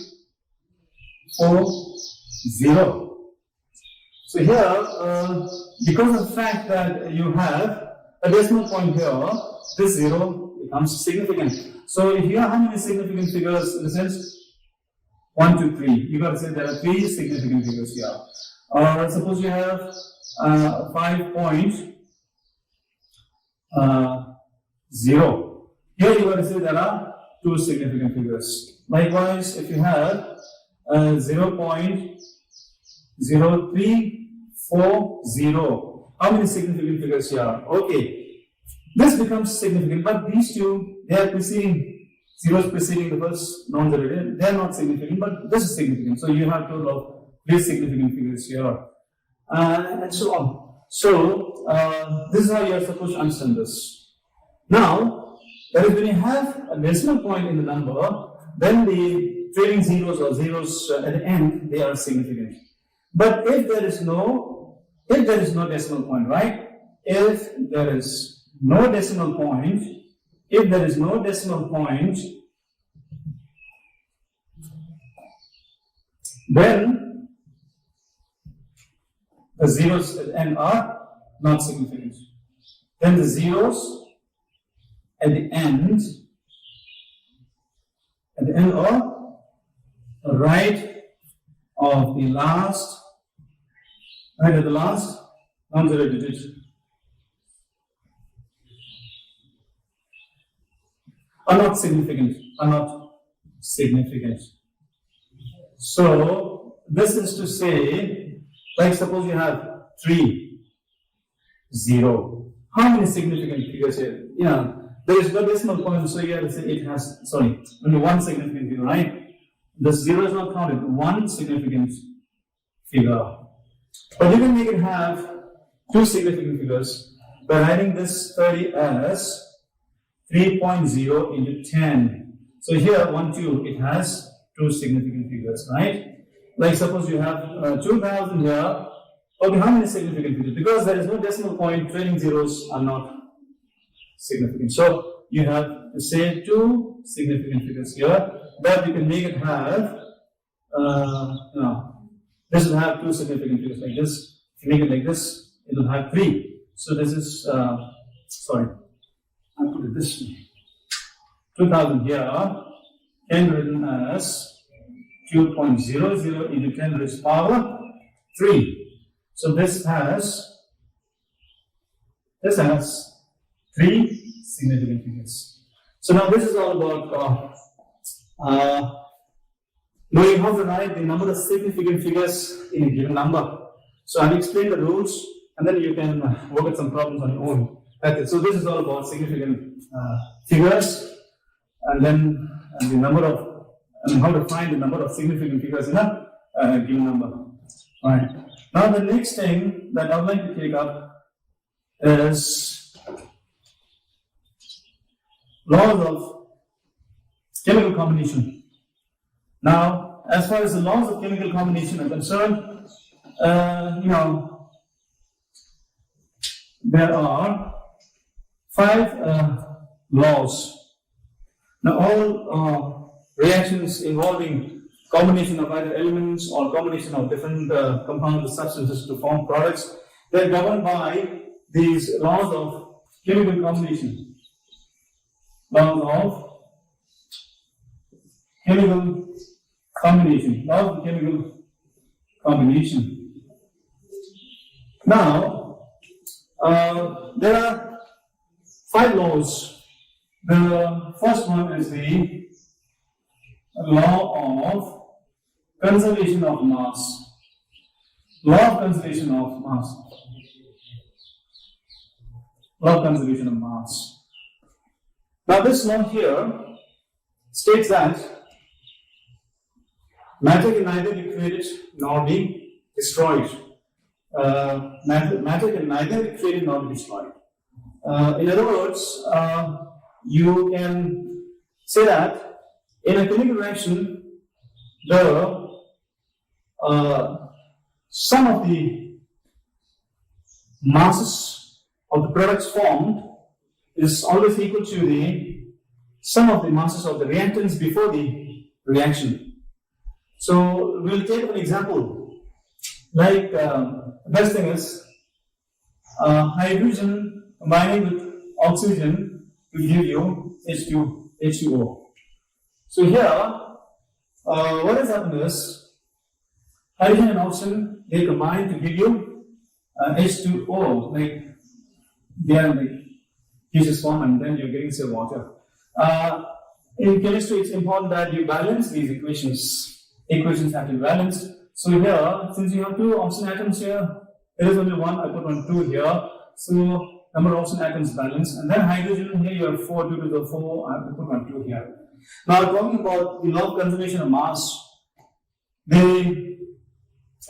So here, because of the fact that you have a decimal point here, this zero becomes significant. So if you have how many significant figures in the sense? 1, 2, 3. You got to say there are 3 significant figures here. Or suppose you have 5.0. Here you got to say there are 2 significant figures. Likewise, if you have 0.0340, how many significant figures here? Okay, this becomes significant, but these two, they are preceding, zeros preceding the first non-zero digit. They are not significant, but this is significant. So you have total of 3 significant figures here, and so on. So this is how you are supposed to understand this. Now, that is when you have a decimal point in the number, then the trailing zeros or zeros at the end, they are significant. But if there is no decimal point, right? If there is no decimal point, then the zeros at the end are not significant. Then the zeros at the end are right of the last non-zero digit. Are not significant. So this is to say, like suppose you have 3, 0. How many significant figures here? There is no decimal point, so you have to say it has, only 1 significant figure, right? The 0 is not counted, 1 significant figure. But you can make it have 2 significant figures by writing this 30 as 3.0 into 10. So here 1, 2, it has two significant figures, right? Like suppose you have 2000 here. Okay, how many significant figures? Because there is no decimal point, trailing zeros are not significant. So you have to say two significant figures here, but you can make it have, this will have two significant figures like this. If you make it like this, it will have 3. So this is, sorry, I'll put it this way. 2000 here can be written as 2.00 into 10 raised to power 3. So this has 3 significant figures. So now this is all about knowing how to write the number of significant figures in a given number. So I've explained the rules, and then you can work at some problems on your own. Okay, so this is all about significant figures, and then the number of, and how to find the number of significant figures in a given number. All right. Now the next thing that I would like to take up is laws of chemical combination. Now, as far as the laws of chemical combination are concerned, there are 5 laws. Now, all reactions involving combination of either elements or combination of different compound substances to form products, they are governed by these laws of chemical combination. Laws of chemical combination. Laws of chemical combination. Now, there are 5 laws. The first one is the law of conservation of mass. Law of conservation of mass. Law of conservation of mass. Now this law here states that matter can neither be created nor be destroyed. Matter can neither be created nor be destroyed. In other words, you can say that in a chemical reaction, the sum of the masses of the products formed is always equal to the sum of the masses of the reactants before the reaction. So we'll take an example. Like the best thing is hydrogen combining with oxygen will give you H2O. So here, what has happened is hydrogen and oxygen, they combine to give you H2O, like they are like gaseous form, and then you're getting say water. In chemistry, it's important that you balance these equations. Equations have to be balanced. So here, since you have 2 oxygen atoms here, there is only 1. I put on 2 here. So number of oxygen atoms balanced, and then hydrogen here you have 4. 2 to the 4. I have to put on 2 here. Now, talking about the law of conservation of mass, the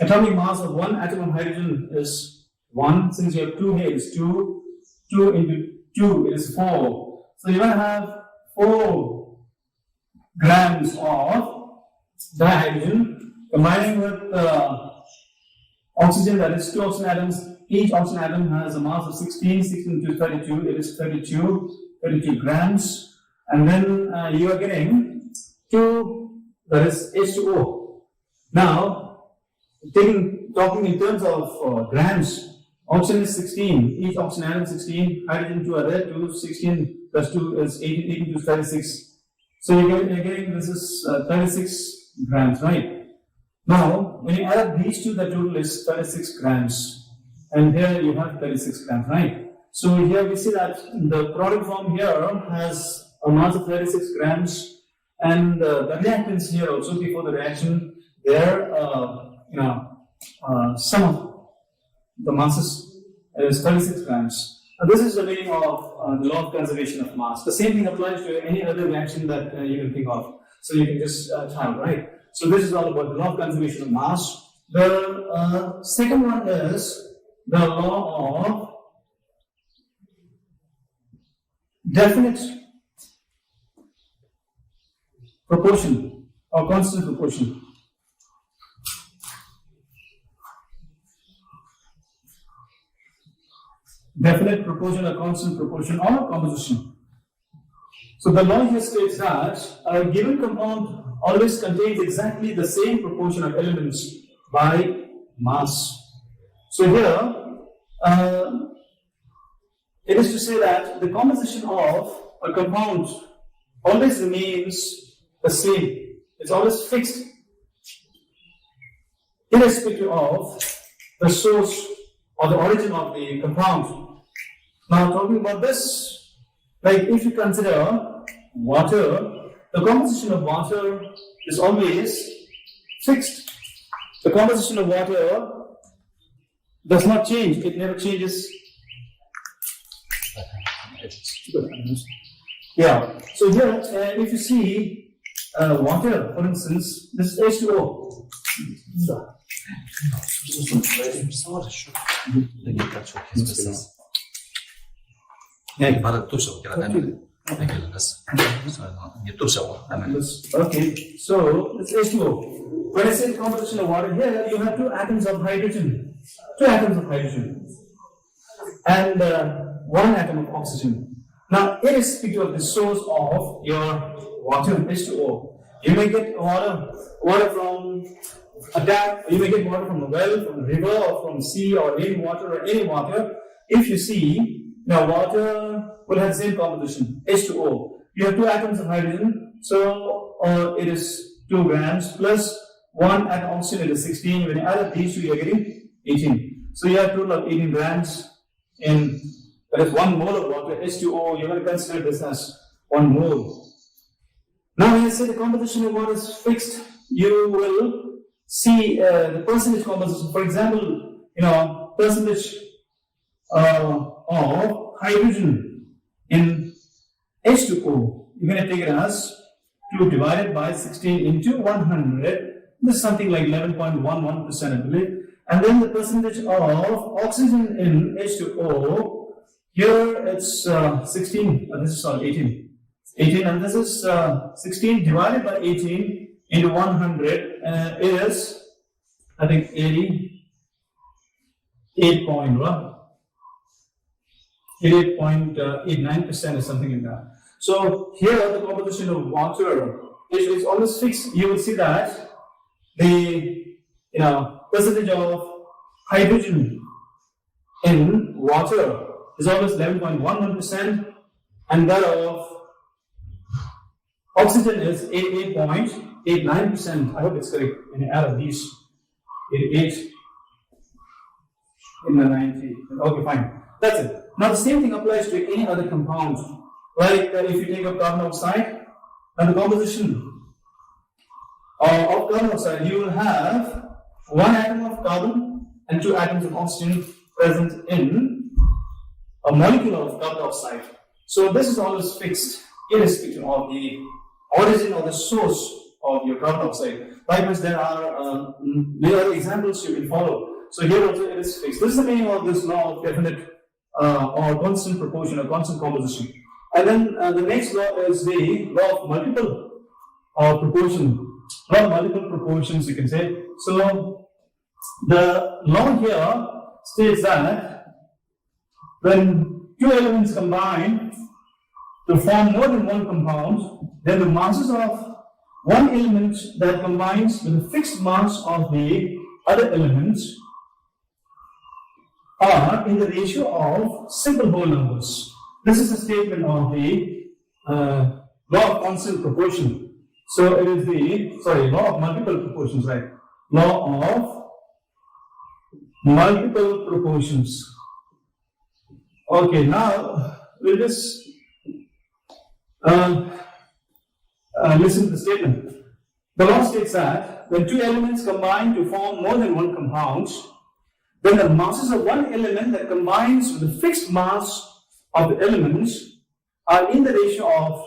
atomic mass of one atom of hydrogen is 1. Since you have 2 here, it's 2. 2 into 2 is 4. So you're going to have 4 grams of dihydrogen combining with oxygen, that is 2 oxygen atoms. Each oxygen atom has a mass of 16. 16 to 32, it is 32 grams. And then you are getting 2, that is H2O. Now, talking in terms of grams, oxygen is 16, each oxygen atom 16, hydrogen 2 are there, 2, 16 plus 2 is 18, 18 to 36. So you're getting this is 36 grams, right? Now, when you add up these two, the total is 36 grams. And here you have 36 grams, right? So here we see that the product form here has a mass of 36 grams, and the reactants here also before the reaction, their sum of the masses is 36 grams. This is the meaning of the law of conservation of mass. The same thing applies to any other reaction that you can think of. So you can just tell, right? So this is all about the law of conservation of mass. The second one is the law of definite proportion or constant proportion. Definite proportion or constant proportion or composition. So the law here states that a given compound always contains exactly the same proportion of elements by mass. So here, it is to say that the composition of a compound always remains the same. It's always fixed, irrespective of the source or the origin of the compound. Now, talking about this, like if you consider water, the composition of water is always fixed. The composition of water does not change, it never changes. Yeah, so here, if you see water, for instance, this is H2O. Okay, so it's H2O. When I say composition of water, here you have two atoms of hydrogen, and one atom of oxygen. Now, irrespective of the source of your water, H2O, you may get water from a tap, you may get water from a well, from a river, or from sea, or rainwater, or any water. If you see, now water will have the same composition, H2O. You have two atoms of hydrogen, so it is 2 grams plus 1 atom of oxygen, it is 16. When you add up these two, you are getting 18. So you have a total of 18 grams in, that is 1 mole of water, H2O. You're going to consider this as 1 mole. Now, when I say the composition of water is fixed, you will see the percentage composition. For example, percentage of hydrogen in H2O. You're going to take it as 2 divided by 16 into 100. This is something like 11.11%, I believe. And then the percentage of oxygen in H2O, here it's 16, this is 18. 18, and this is 16 divided by 18 into 100 is, I think, 88.89% or something like that. So here the composition of water is always fixed. You will see that the percentage of hydrogen in water is always 11.11%, and that of oxygen is 88.89%. I hope it's correct. When you add up these, 88 in the 90. Okay, fine. That's it. Now the same thing applies to any other compound. Like if you take up carbon dioxide, and the composition of carbon dioxide, you will have 1 atom of carbon and 2 atoms of oxygen present in a molecule of carbon dioxide. So this is always fixed, irrespective of the origin or the source of your carbon dioxide. Likewise, there are examples you can follow. So here also it is fixed. This is the meaning of this law of definite or constant proportion or constant composition. And then the next law is the law of multiple proportion. Law of multiple proportions, you can say. So the law here states that when 2 elements combine to form more than 1 compound, then the masses of one element that combines with the fixed mass of the other elements are in the ratio of simple whole numbers. This is a statement of the law of constant proportion. So it is the, law of multiple proportions, right? Law of multiple proportions. Okay, now we'll just listen to the statement. The law states that when 2 elements combine to form more than 1 compound, then the masses of one element that combines with the fixed mass of the elements are in the ratio of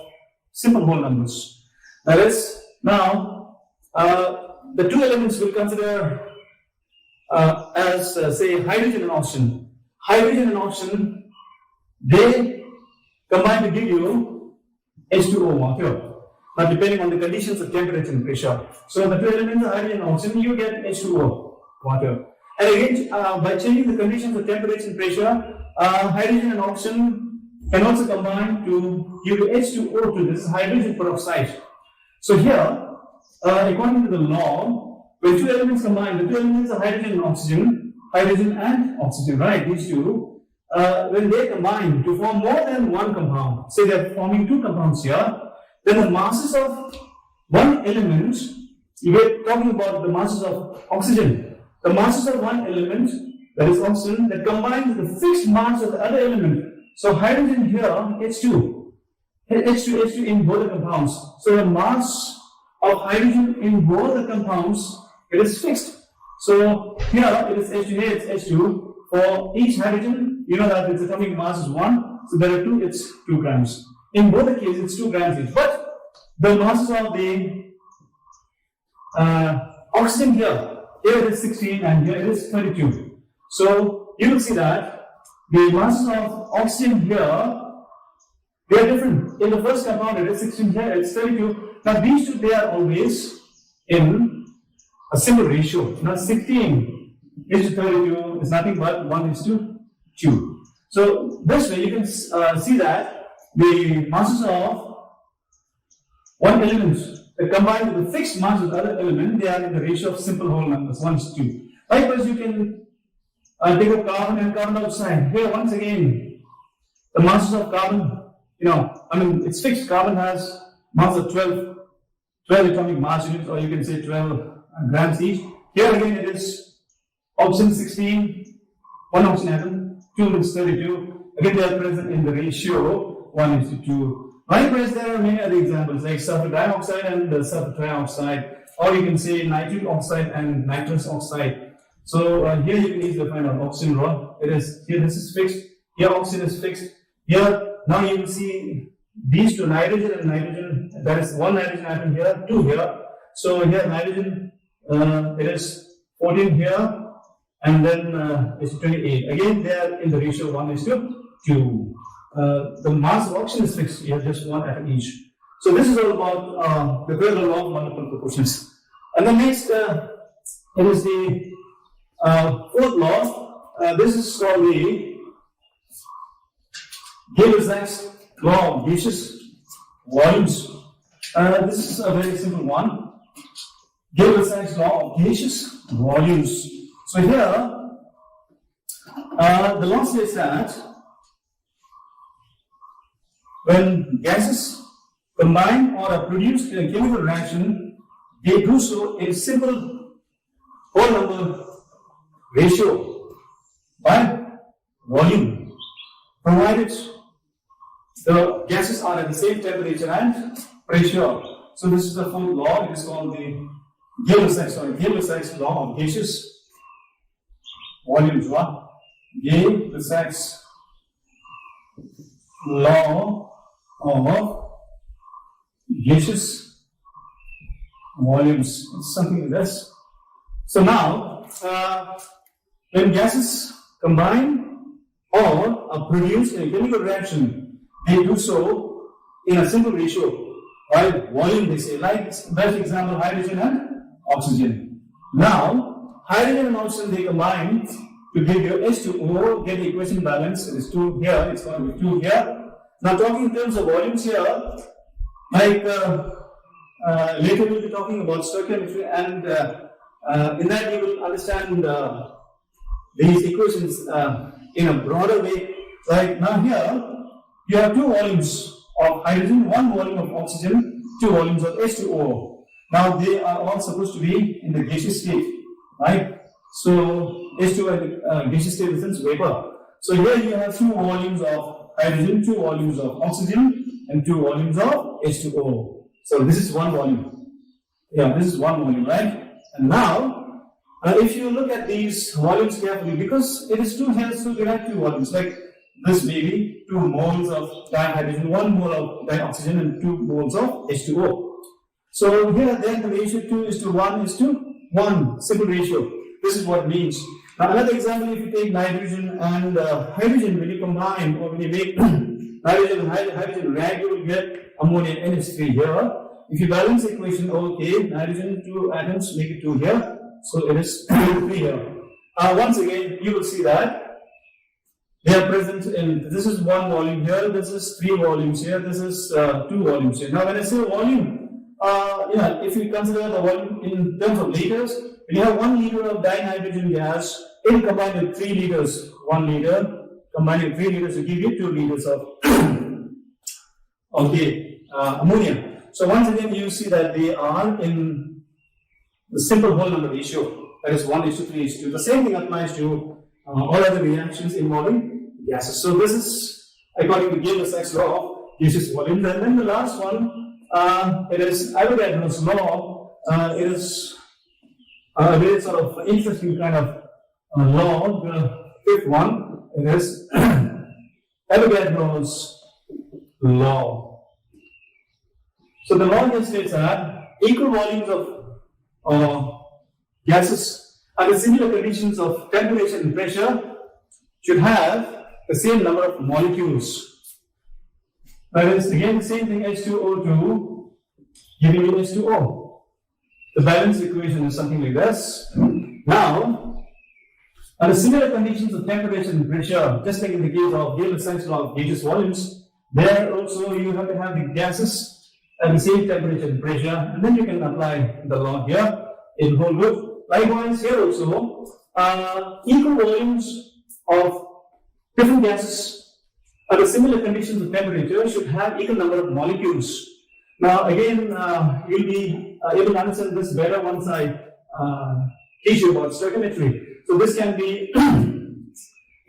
simple whole numbers. That is, now the 2 elements we'll consider as say hydrogen and oxygen. Hydrogen and oxygen, they combine to give you H2O water. Now, depending on the conditions of temperature and pressure. So, the two elements are hydrogen and oxygen, you get H2O, water. And again, by changing the conditions of temperature and pressure, hydrogen and oxygen can also combine to give H2O2. This is hydrogen peroxide. So here, according to the law, when two elements combine, the two elements are hydrogen and oxygen, right? These two, when they combine to form more than one compound, say they are forming two compounds here, then the masses of one element, you get talking about the masses of oxygen, the masses of one element, that is oxygen, that combines with the fixed mass of the other element. So hydrogen here, H2 in both the compounds. So the mass of hydrogen in both the compounds, it is fixed. So here it is H2, here it's H2. For each hydrogen, you know that its atomic mass is 1, so there are 2, it's 2 grams. In both the cases, it's 2 grams each. But the masses of the oxygen here it is 16 and here it is 32. So you will see that the masses of oxygen here, they are different. In the first compound, it is 16, here it's 32. Now these two, they are always in a similar ratio. Now 16 is to 32 is nothing but 1 is to 2. So this way you can see that the masses of one element that combined with the fixed mass of the other element, they are in the ratio of simple whole numbers, 1 is to 2. Likewise, you can take up carbon and carbon dioxide. Here once again, the masses of carbon, it's fixed. Carbon has mass of 12 atomic mass units, or you can say 12 grams each. Here again it is oxygen 16, 1 oxygen atom, 2 is 32. Again they are present in the ratio 1 is to 2. Likewise, there are many other examples like sulfur dioxide and sulfur trioxide, or you can say nitric oxide and nitrous oxide. So here you can easily find out oxygen raw. It is here. This is fixed. Here oxygen is fixed. Here now you will see these two, nitrogen and nitrogen. That is one nitrogen atom here, 2 here. So here nitrogen, it is 14 here, and then it's 28. Again, they are in the ratio 1 is to 2. The mass of oxygen is fixed. You have just 1 atom each. So this is all about the third law of multiple proportions. And the next, it is the fourth law. This is called the Gay-Lussac's law of gaseous volumes. This is a very simple one. Gay-Lussac's law of gaseous volumes. So here, the law says that when gases combine or are produced in a chemical reaction, they do so in simple whole number ratio by volume, provided the gases are at the same temperature and pressure. So this is the fourth law. It is called the Gay-Lussac's law of gaseous volumes. What? Gay-Lussac's law of gaseous volumes. It's something like this. So now, when gases combine or are produced in a chemical reaction, they do so in a simple ratio by volume, they say. Like best example, hydrogen and oxygen. Now, hydrogen and oxygen, they combine to give you H2O, get the equation balance. It is 2 here, it's going to be 2 here. Now, talking in terms of volumes here, like later we'll be talking about stoichiometry, and in that you will understand these equations in a broader way. Like now here, you have 2 volumes of hydrogen, 1 volume of oxygen, 2 volumes of H2O. Now they are all supposed to be in the gaseous state, right? So H2O gaseous state is vapor. So here you have 2 volumes of hydrogen, 2 volumes of oxygen, and 2 volumes of H2O. So this is 1 volume. Yeah, this is 1 volume, right? And now, if you look at these volumes carefully, because it is 2 here, so you have 2 volumes. Like this may be 2 moles of dihydrogen, 1 mole of dioxygen, and 2 moles of H2O. So here, then the ratio 2 is to 1 is to 1, simple ratio. This is what it means. Now, another example, if you take nitrogen and hydrogen, when you combine or when you make nitrogen and hydrogen react, you will get ammonia NH3 here. if you balance the equation, okay, nitrogen 2 atoms make it 2 here, so it is 3 here. Once again, you will see that they are present in, this is 1 volume here, this is 3 volumes here, this is 2 volumes here. Now when I say volume, if you consider the volume in terms of liters, when you have 1 liter of dinitrogen gas, it combined with 3 liters, 1 liter, combined with 3 liters to give you 2 liters of ammonia. So once again, you see that they are in the simple whole number ratio, that is 1:3:2. The same thing applies to all other reactions involving gases. So this is according to Gibbs-Sachs law of gaseous volume. And then the last one, it is Avogadro's law. It is a very sort of interesting kind of law. The fifth one, it is Avogadro's law. So the law here states that equal volumes of gases under similar conditions of temperature and pressure should have the same number of molecules. That is again the same thing, H2O2 giving you H2O. The balance equation is something like this. Now, under similar conditions of temperature and pressure, just like in the case of Gibbs-Sachs law of gaseous volumes, there also you have to have the gases at the same temperature and pressure, and then you can apply the law here in whole group. Likewise, here also, equal volumes of different gases under similar conditions of temperature should have equal number of molecules. Now, again, you'll be able to understand this better once I teach you about stoichiometry. So this can be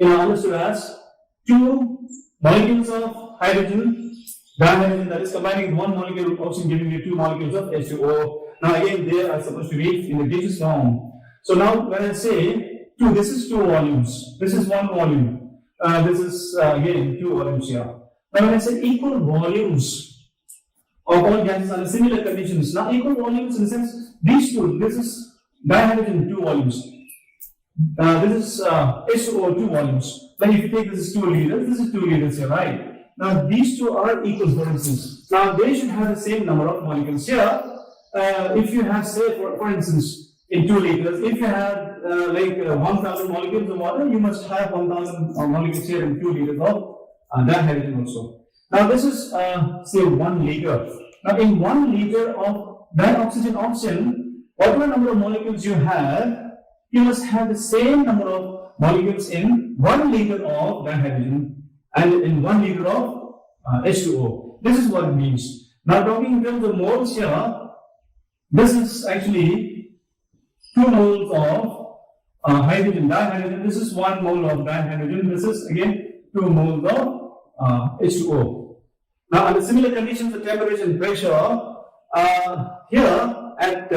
understood as 2 molecules of hydrogen, dihydrogen, that is combining with 1 molecule of oxygen, giving you 2 molecules of H2O. Now again, they are supposed to be in the gaseous form. So now when I say 2, this is 2 volumes, this is 1 volume, this is again 2 volumes here. Now when I say equal volumes of all gases under similar conditions, now equal volumes in the sense, these 2, this is dihydrogen 2 volumes, this is H2O 2 volumes. Then if you take this is 2 liters, this is 2 liters here, right? Now these 2 are equal, for instance. Now they should have the same number of molecules here. If you have, say, for instance, in 2 liters, if you have 1,000 molecules of water, you must have 1,000 molecules here in 2 liters of dihydrogen also. Now this is, say, 1 liter. Now in 1 liter of dioxygen, whatever number of molecules you have, you must have the same number of molecules in 1 liter of dihydrogen and in 1 liter of H2O. This is what it means. Now talking in terms of moles here, this is actually 2 moles of hydrogen, dihydrogen. This is 1 mole of dihydrogen. This is again 2 moles of H2O. Now, under similar conditions of temperature and pressure, here at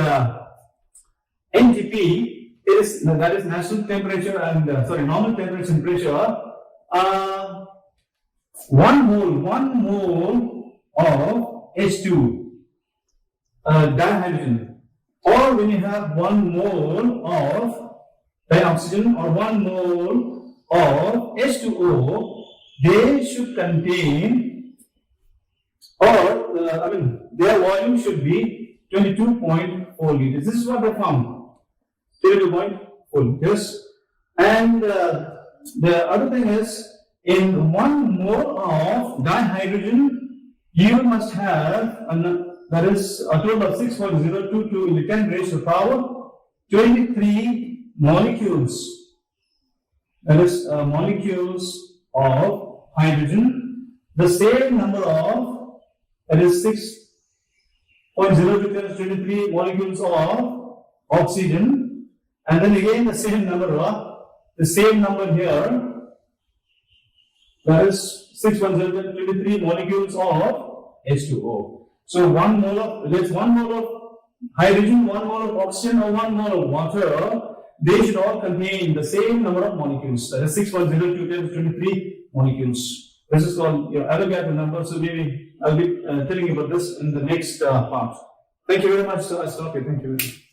NTP, that is national temperature and normal temperature and pressure. 1 mole of H2. Dihydrogen, or when you have 1 mole of dioxygen or 1 mole of H2O, they should contain, their volume should be 22.4 liters. This is what they found, 22.4 liters. And the other thing is, in 1 mole of dihydrogen, you must have that is a total of 6.022 in the 10 raised to the power 23 molecules. That is molecules of hydrogen. The same number of, that is 6.022 times 23 molecules of oxygen. And then again the same number here, that is 6.023 molecules of H2O. So 1 mole of hydrogen, 1 mole of oxygen, or 1 mole of water, they should all contain the same number of molecules. That is 6.02 times 23 molecules. This is called your Avogadro number. So maybe I'll be telling you about this in the next part. Thank you very much. So I stop here. Thank you very much.